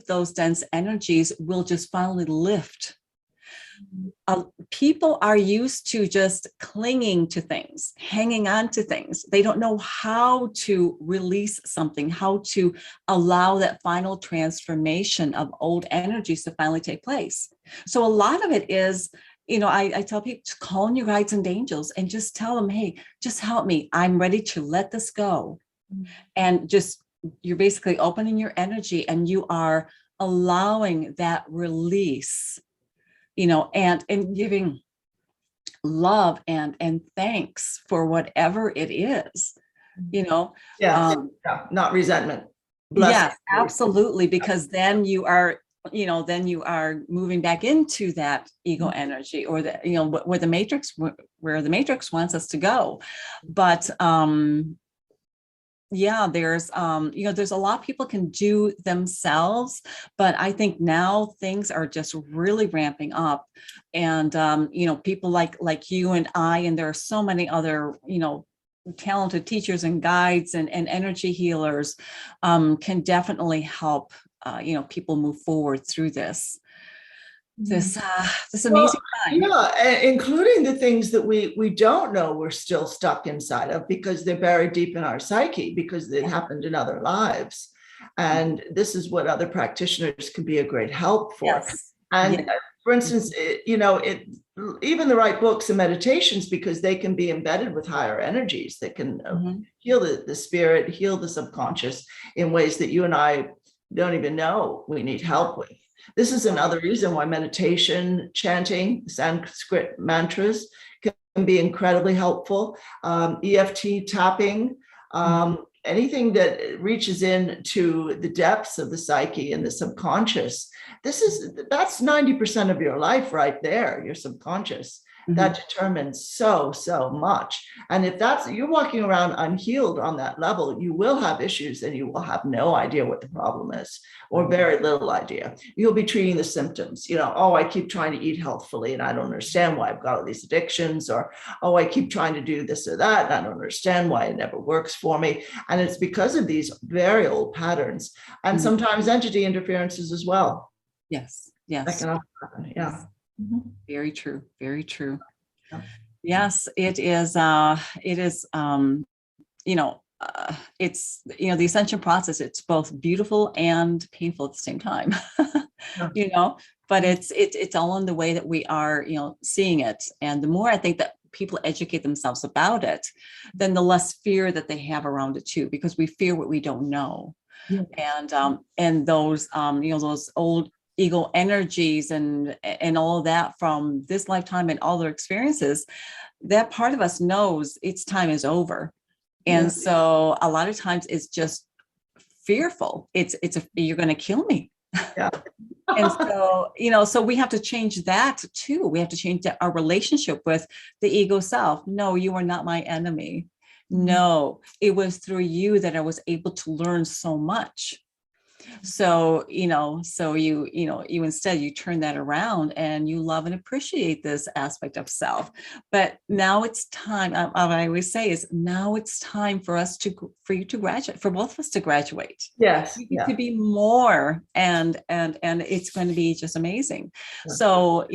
those dense energies will just finally lift. People are used to just clinging to things, hanging on to things. They don't know how to release something, how to allow that final transformation of old energies to finally take place. So a lot of it is, you know, I tell people to call in your guides and angels and just tell them, hey, just help me. I'm ready to let this go. And just, you're basically opening your energy and you are allowing that release, you know, and giving love and thanks for whatever it is, you know. Not resentment. Yes, absolutely, because then you are, you know, moving back into that ego energy, or the, you know, where the matrix wants us to go. But there's you know, there's a lot people can do themselves, but I think now things are just really ramping up, and you know, people like you and I, and there are so many other, you know, talented teachers and guides and energy healers can definitely help, people move forward through this amazing time. Yeah, including the things that we don't know we're still stuck inside of because they're buried deep in our psyche because it happened in other lives. And this is what other practitioners can be a great help for. Yes. And Yes. for instance, even the right books and meditations, because they can be embedded with higher energies that can heal the spirit, heal the subconscious in ways that you and I don't even know we need help with. This is another reason why meditation, chanting, Sanskrit mantras can be incredibly helpful. EFT tapping, anything that reaches into the depths of the psyche and the subconscious. That's 90% of your life right there, your subconscious. That determines so much. And if you're walking around unhealed on that level, you will have issues and you will have no idea what the problem is, or very little idea. You'll be treating the symptoms, I keep trying to eat healthfully and I don't understand why I've got all these addictions, or, I keep trying to do this or that and I don't understand why it never works for me. And it's because of these very old patterns and sometimes entity interferences as well. Yes. That can also happen. Yeah. Very true. Very true. Yeah. Yes, it is. It's, the ascension process. It's both beautiful and painful at the same time, but it's all in the way that we are, seeing it. And the more I think that people educate themselves about it, then the less fear that they have around it too, because we fear what we don't know. Yeah. And those, those old ego energies and all of that from this lifetime and all their experiences, that part of us knows its time is over. And so a lot of times it's just fearful. You're going to kill me. Yeah. And so, so we have to change that too. We have to change our relationship with the ego self. No, you are not my enemy. No, it was through you that I was able to learn so much. So, you instead you turn that around and you love and appreciate this aspect of self. But now it's time. What I always say is now it's time for you to graduate, for both of us to graduate. Yes. To be more, and it's going to be just amazing. Yeah. So,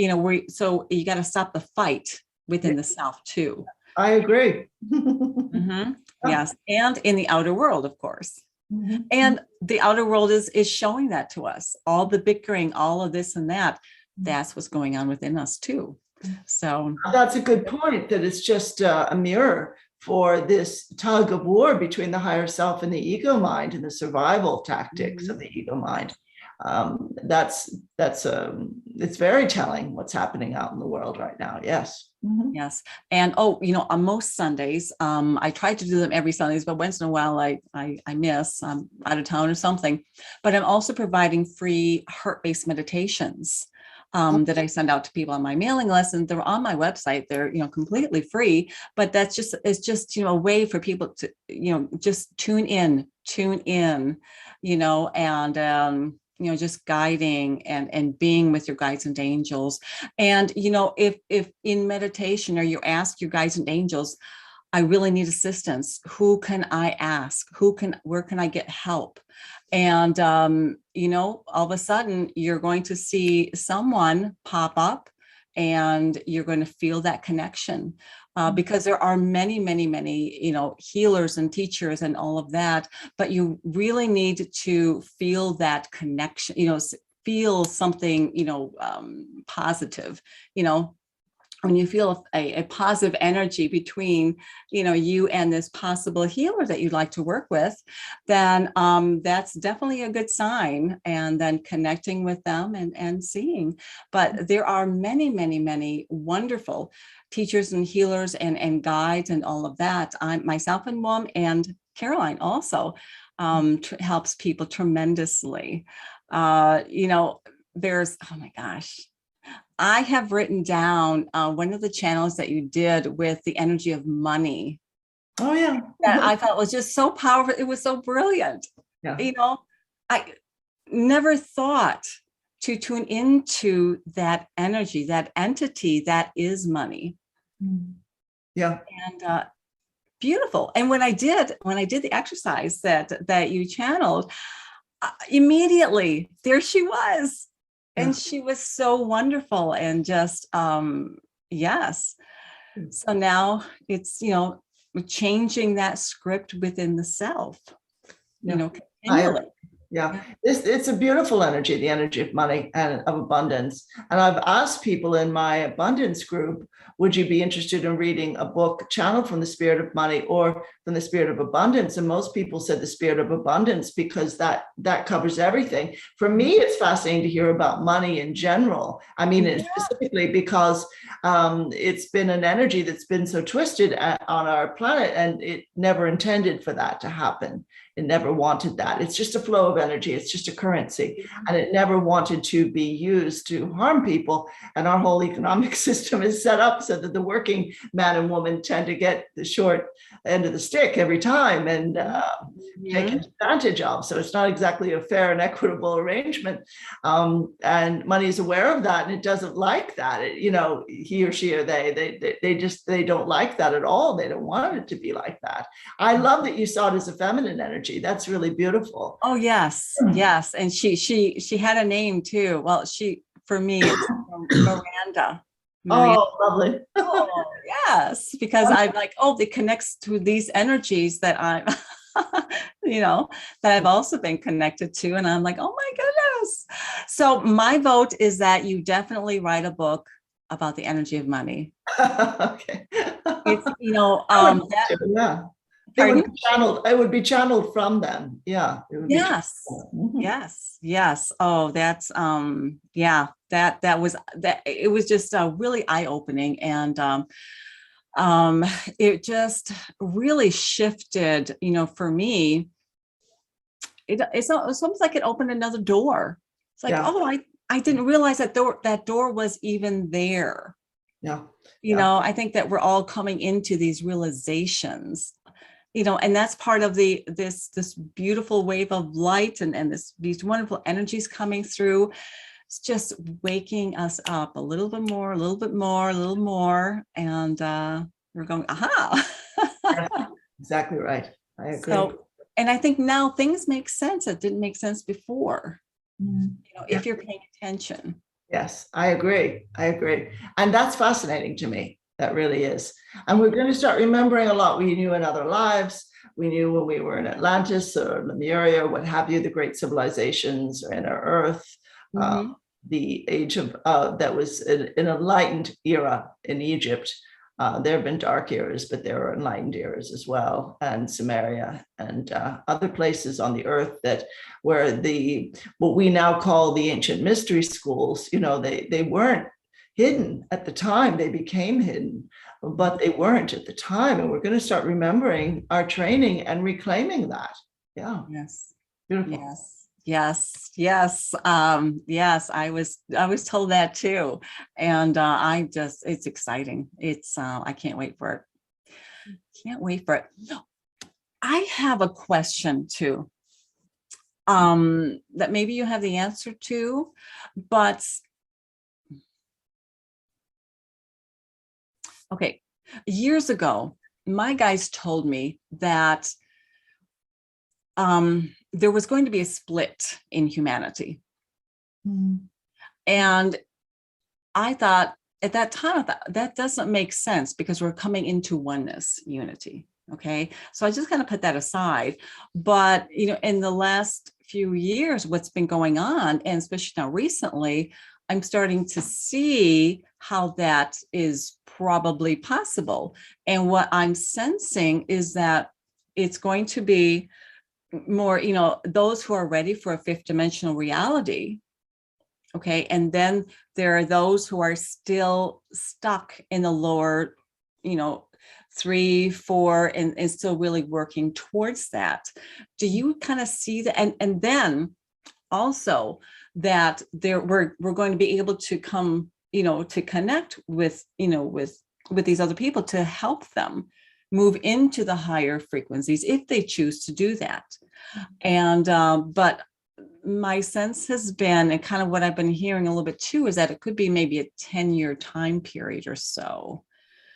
so you got to stop the fight within the self too. I agree. Yes. And in the outer world, of course. And the outer world is showing that to us, all the bickering, all of this and that. That's what's going on within us too. So that's a good point, that it's just a mirror for this tug of war between the higher self and the ego mind and the survival tactics of the ego mind. It's very telling what's happening out in the world right now. Yes. Yes. And on most Sundays, I try to do them every Sundays, but once in a while I miss, I'm out of town or something. But I'm also providing free heart-based meditations that I send out to people on my mailing list, and they're on my website. They're completely free, but it's just a way for people to just tune in, and just guiding and being with your guides and angels. And, if in meditation or you ask your guides and angels, I really need assistance, who can I ask? Where can I get help? And, all of a sudden you're going to see someone pop up and you're going to feel that connection. Because there are many, many, many, healers and teachers and all of that, but you really need to feel that connection, feel something, positive, when you feel a positive energy between, you and this possible healer that you'd like to work with, then that's definitely a good sign. And then connecting with them and seeing. But there are many, many, many wonderful teachers and healers and guides and all of that. Myself and Mom and Caroline also helps people tremendously. There's, oh my gosh, I have written down one of the channels that you did with the energy of money. Oh, yeah. That I thought was just so powerful. It was so brilliant. Yeah. I never thought to tune into that energy, that entity that is money. Yeah. And beautiful. And when I did the exercise that you channeled, immediately there she was. And she was so wonderful and just, yes. So now it's, changing that script within the self, continually. Yeah, it's a beautiful energy, the energy of money and of abundance. And I've asked people in my abundance group, would you be interested in reading a book channeled from the spirit of money or from the spirit of abundance? And most people said the spirit of abundance, because that covers everything. For me, it's fascinating to hear about money in general. I mean, specifically because it's been an energy that's been so twisted on our planet, and it never intended for that to happen. It never wanted that. It's just a flow of energy. It's just a currency. And it never wanted to be used to harm people. And our whole economic system is set up so that the working man and woman tend to get the short end of the stick every time and taken advantage of. So it's not exactly a fair and equitable arrangement. And money is aware of that, and it doesn't like that. He or she or they don't like that at all. They don't want it to be like that. I love that you saw it as a feminine energy. That's really beautiful. Oh, yes. Yes. And she had a name too. Well, for me, it's Miranda. Oh, lovely. Oh, yes. Because I'm like, it connects to these energies that I'm, that I've also been connected to. And I'm like, oh my goodness. So my vote is that you definitely write a book about the energy of money. Okay. It's, It would be channeled from them. Yeah. Yes. Yes. Oh, that's it was just really eye-opening, and it just really shifted, for me. It's almost like it opened another door. It's like, I didn't realize that door was even there. Yeah. I think that we're all coming into these realizations, and that's part of this beautiful wave of light and these wonderful energies coming through. It's just waking us up a little bit more, a little bit more, a little more. And we're going, aha. Exactly right. I agree. So, and I think now things make sense that didn't make sense before, if you're paying attention. Yes, I agree. And that's fascinating to me. That really is. And we're going to start remembering a lot we knew in other lives. We knew when we were in Atlantis or Lemuria, or what have you, the great civilizations, or in our Earth, the age of that was an enlightened era in Egypt. There have been dark eras, but there are enlightened eras as well, and Sumeria and other places on the earth where what we now call the ancient mystery schools, they weren't hidden at the time. They became hidden, but they weren't at the time. And we're going to start remembering our training and reclaiming that. Yeah. Yes. Beautiful. Yes. Yes. I was told that too. And it's exciting. It's, I can't wait for it. I have a question too, that maybe you have the answer to, but okay. Years ago, my guys told me that there was going to be a split in humanity. And I thought at that time, that doesn't make sense because we're coming into oneness, unity. Okay. So I just kind of put that aside. But, in the last few years, what's been going on, and especially now recently, I'm starting to see how that is probably possible. And what I'm sensing is that it's going to be more, those who are ready for a fifth dimensional reality. Okay. And then there are those who are still stuck in the lower, 3, 4, and still really working towards that. Do you kind of see that? And then also that we're going to be able to come, to connect with, with these other people to help them move into the higher frequencies if they choose to do that. And but my sense has been, and kind of what I've been hearing a little bit too, is that it could be maybe a 10-year time period or so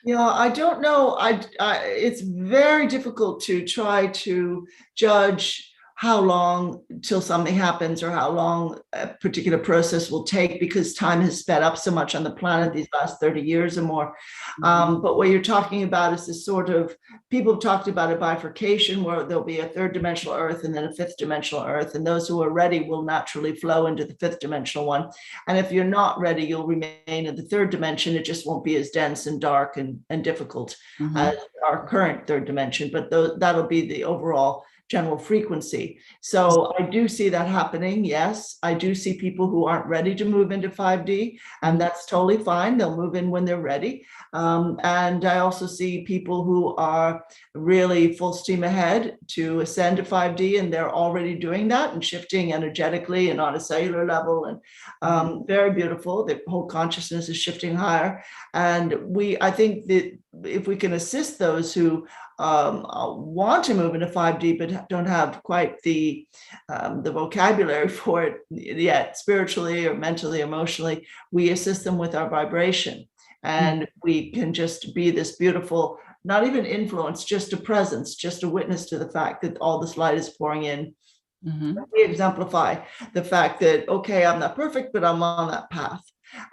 Yeah, I don't know. It's very difficult to try to judge how long till something happens or how long a particular process will take because time has sped up so much on the planet these last 30 years or more. But what you're talking about is this sort of, people have talked about a bifurcation where there'll be a third dimensional Earth and then a fifth dimensional Earth. And those who are ready will naturally flow into the fifth dimensional one. And if you're not ready, you'll remain in the third dimension. It just won't be as dense and dark and difficult as our current third dimension, but that'll be the overall general frequency. So I do see that happening. Yes, I do see people who aren't ready to move into 5D, and that's totally fine. They'll move in when they're ready. And I also see people who are really full steam ahead to ascend to 5D, and they're already doing that and shifting energetically and on a cellular level, and very beautiful. The whole consciousness is shifting higher. And I think that if we can assist those who want to move into 5D but don't have quite the vocabulary for it yet, spiritually or mentally, emotionally, we assist them with our vibration. And we can just be this beautiful, not even influence, just a presence, just a witness to the fact that all this light is pouring in. We exemplify the fact that, okay, I'm not perfect, but I'm on that path.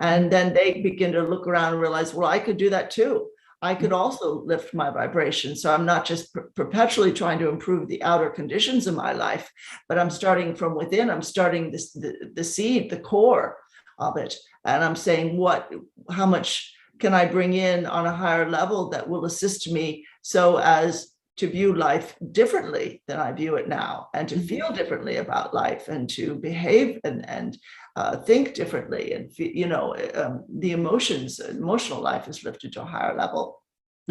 And then they begin to look around and realize, well, I could do that too. I could also lift my vibration. So I'm not just perpetually trying to improve the outer conditions of my life, but I'm starting from within. I'm starting the seed, the core of it. And I'm saying, how much can I bring in on a higher level that will assist me so as to view life differently than I view it now, and to feel differently about life, and to behave and think differently, and the emotional life is lifted to a higher level.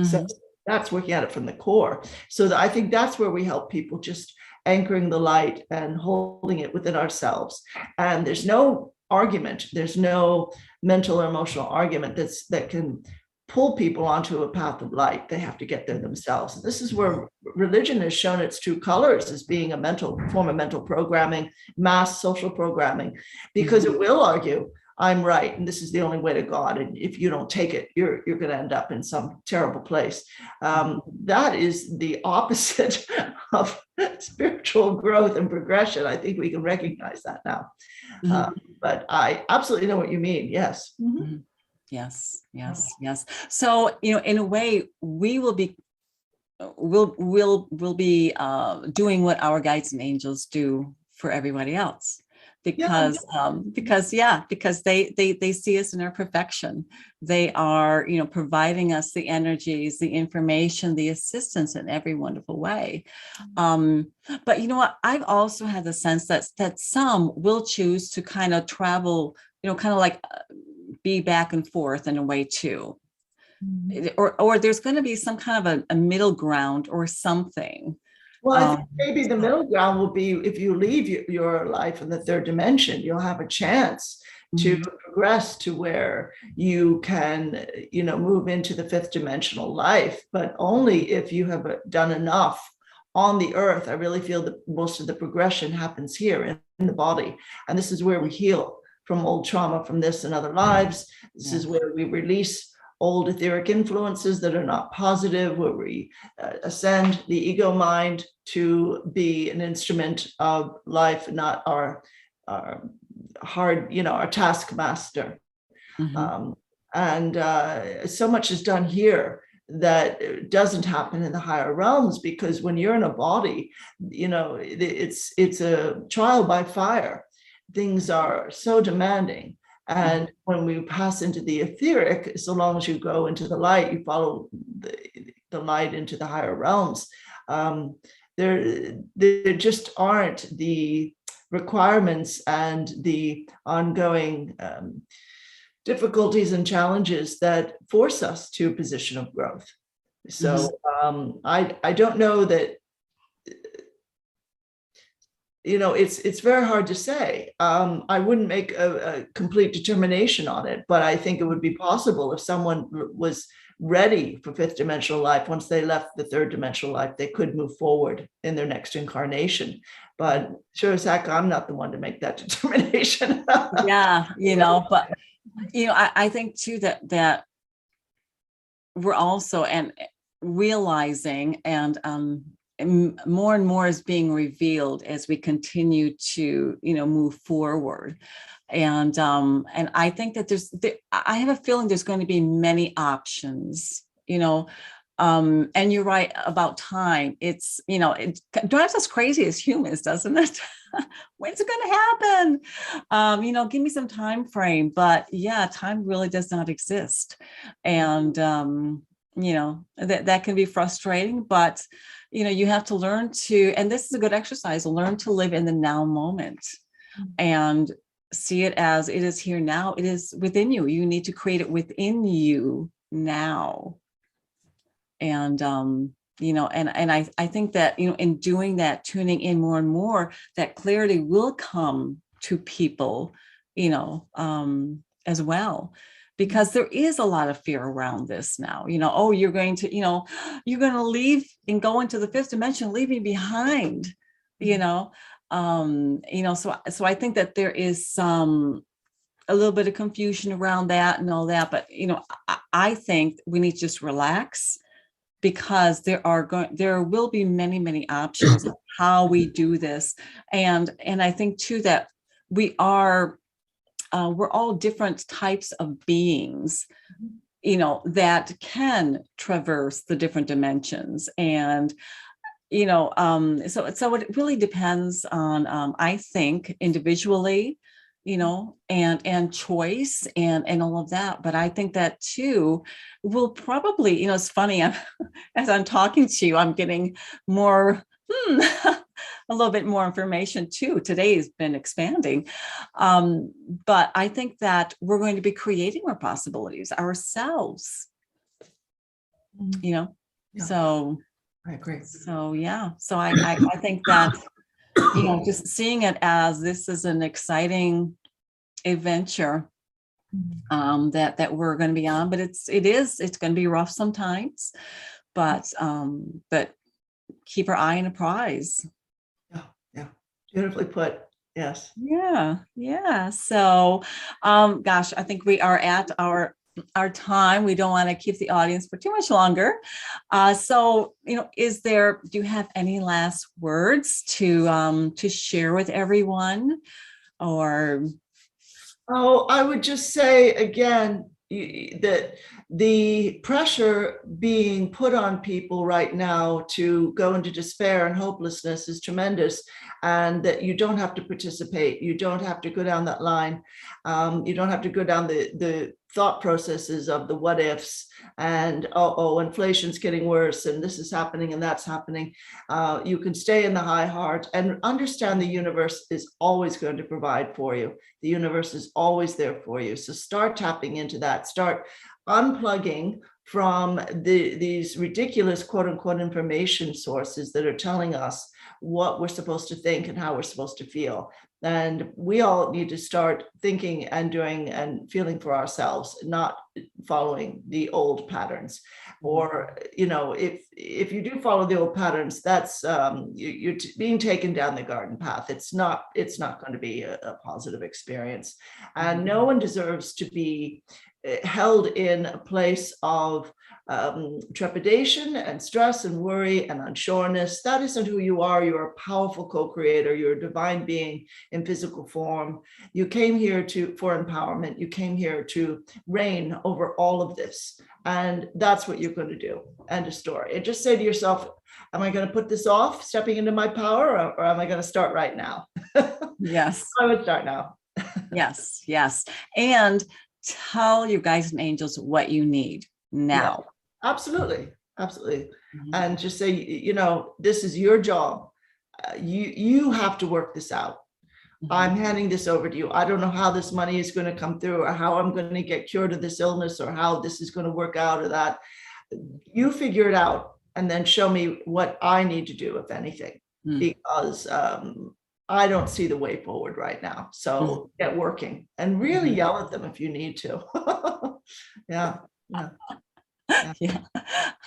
So that's working at it from the core. So I think that's where we help people, just anchoring the light and holding it within ourselves. And there's no argument, there's no mental or emotional argument that can pull people onto a path of light. They have to get there themselves. This is where religion has shown its true colors as being a form of mental programming, mass social programming, because it will argue, I'm right, and this is the only way to God. And if you don't take it, you're going to end up in some terrible place. That is the opposite of spiritual growth and progression. I think we can recognize that now. But I absolutely know what you mean. Yes. Yes. So, in a way, we'll be doing what our guides and angels do for everybody else, because they see us in our perfection. They are, providing us the energies, the information, the assistance in every wonderful way. But you know what? I've also had the sense that some will choose to kind of travel, kind of like be back and forth in a way too. Or there's going to be some kind of a middle ground or something. Well, I think maybe the middle ground will be, if you leave your life in the third dimension, you'll have a chance to progress to where you can, move into the fifth dimensional life, but only if you have done enough on the earth. I really feel that most of the progression happens here in the body. And this is where we heal from old trauma from this and other lives. This is where we release old etheric influences that are not positive, where we ascend the ego mind to be an instrument of life, not our hard, our taskmaster. And so much is done here that doesn't happen in the higher realms, because when you're in a body, it's a trial by fire. Things are so demanding. And when we pass into the etheric, so long as you go into the light, you follow the light into the higher realms, there just aren't the requirements and the ongoing difficulties and challenges that force us to a position of growth. So I don't know that, it's very hard to say. I wouldn't make a complete determination on it, but I think it would be possible if someone was ready for fifth dimensional life. Once they left the third dimensional life, they could move forward in their next incarnation. But sure as heck, I'm not the one to make that determination. Yeah, but I think too that we're also and realizing and more is being revealed as we continue to, move forward. And I think that I have a feeling there's going to be many options, and you're right about time. It's, it drives us crazy as humans, doesn't it? When's it going to happen? Give me some time frame. But yeah, time really does not exist. And, that can be frustrating, but, you have to learn to, and this is a good exercise, learn to live in the now moment and see it as it is here now. It is within you. You need to create it within you now. And, and I think that, in doing that, tuning in more and more, that clarity will come to people, as well, because there is a lot of fear around this now, oh, you're going to leave and go into the fifth dimension, leave me behind, so I think that there is a little bit of confusion around that and all that, but, I think we need to just relax, because there will be many, many options of how we do this. And I think too, that we're all different types of beings, that can traverse the different dimensions. And, so it really depends on, I think, individually, and choice and all of that. But I think that too will probably, it's funny, as I'm talking to you, I'm getting more, a little bit more information too. Today has been expanding. But I think that we're going to be creating more possibilities ourselves, Yeah. So I agree. So, yeah. So I think that, just seeing it as this is an exciting adventure that we're going to be on, but it's going to be rough sometimes, but keep our eye on a prize. Yeah. Beautifully put. Yes. Yeah. So, gosh, I think we are at our time. We don't want to keep the audience for too much longer. So, do you have any last words to share with everyone, or? Oh, I would just say again that the pressure being put on people right now to go into despair and hopelessness is tremendous, and that you don't have to participate. You don't have to go down that line. You don't have to go down the thought processes of the what ifs and inflation's getting worse and this is happening and that's happening. You can stay in the high heart and understand the universe is always going to provide for you. The universe is always there for you. So start tapping into that. Start unplugging from these ridiculous quote unquote information sources that are telling us what we're supposed to think and how we're supposed to feel. And we all need to start thinking and doing and feeling for ourselves, not following the old patterns. Or, if you do follow the old patterns, that's you're being taken down the garden path. It's not going to be a positive experience. And no one deserves to be held in a place of trepidation and stress and worry and unsureness. That isn't who you are. You're a powerful co-creator. You're a divine being in physical form. You came here for empowerment. You came here to reign over all of this. And that's what you're going to do. End of story. And just say to yourself, am I going to put this off, stepping into my power, or am I going to start right now? Yes. I would start now. Yes. And tell your guides and angels what you need now. Yeah, absolutely. Mm-hmm. And just say, this is your job. You have to work this out. Mm-hmm. I'm handing this over to you. I don't know how this money is going to come through, or how I'm going to get cured of this illness, or how this is going to work out, or that. You figure it out and then show me what I need to do, if anything, because I don't see the way forward right now. So get working and really yell at them if you need to. Yeah.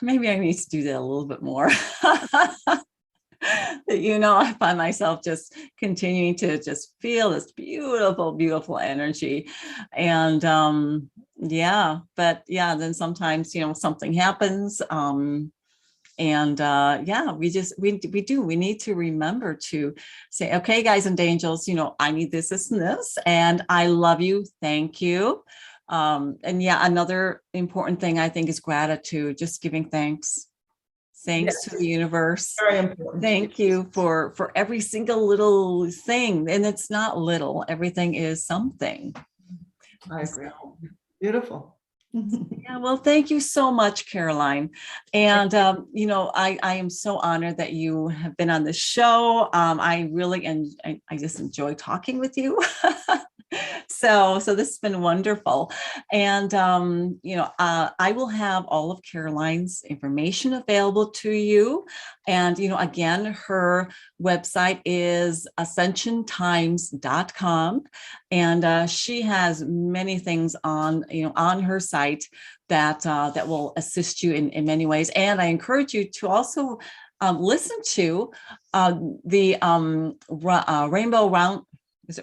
Maybe I need to do that a little bit more. I find myself just continuing to just feel this beautiful, beautiful energy. And then sometimes, something happens. We need to remember to say, okay, guys and angels, I need this, this, and this, and I love you. Thank you. Another important thing I think is gratitude, just giving thanks. Thanks to the universe. Very important. Thank you for every single little thing. And it's not little, everything is something. I agree. Beautiful. Yeah, well, thank you so much, Caroline. And, I am so honored that you have been on the show. I just enjoy talking with you. So this has been wonderful. And, I will have all of Caroline's information available to you. And, again, her website is ascensiontimes.com. And she has many things on her site that will assist you in many ways. And I encourage you to also listen to the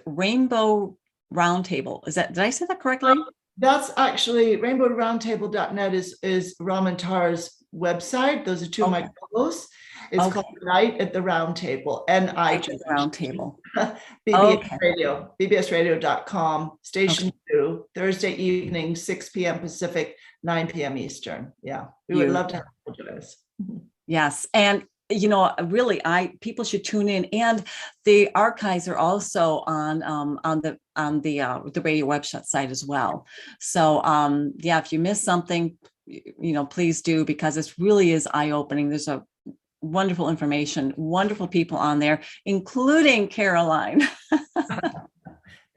Rainbow Roundtable. Did I say that correctly? That's actually rainbowroundtable.net is Ramantar's website. Those are two of my co-hosts. It's called Night at the Round Table, Night at the Round Table. BBS Radio, bbsradio.com, Station 2, Thursday evening, 6 p.m. Pacific, 9 p.m. Eastern. Yeah, we would love to have you guys. Yes, and really, people should tune in, and the archives are also on the radio website as well. So if you miss something, please do, because this really is eye-opening. There's a wonderful information, wonderful people on there, including Caroline.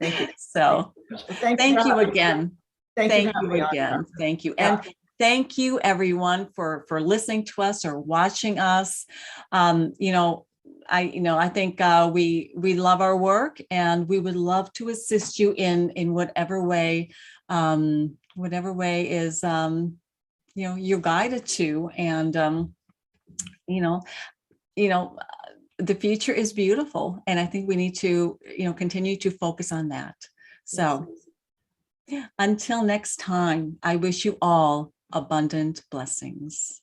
Thank you. So thank you again. Thank you again. Thank you. And thank you, everyone, for listening to us or watching us. I think we love our work, and we would love to assist you in whatever way is you're guided to. And the future is beautiful, and I think we need to continue to focus on that. So until next time, I wish you all abundant blessings.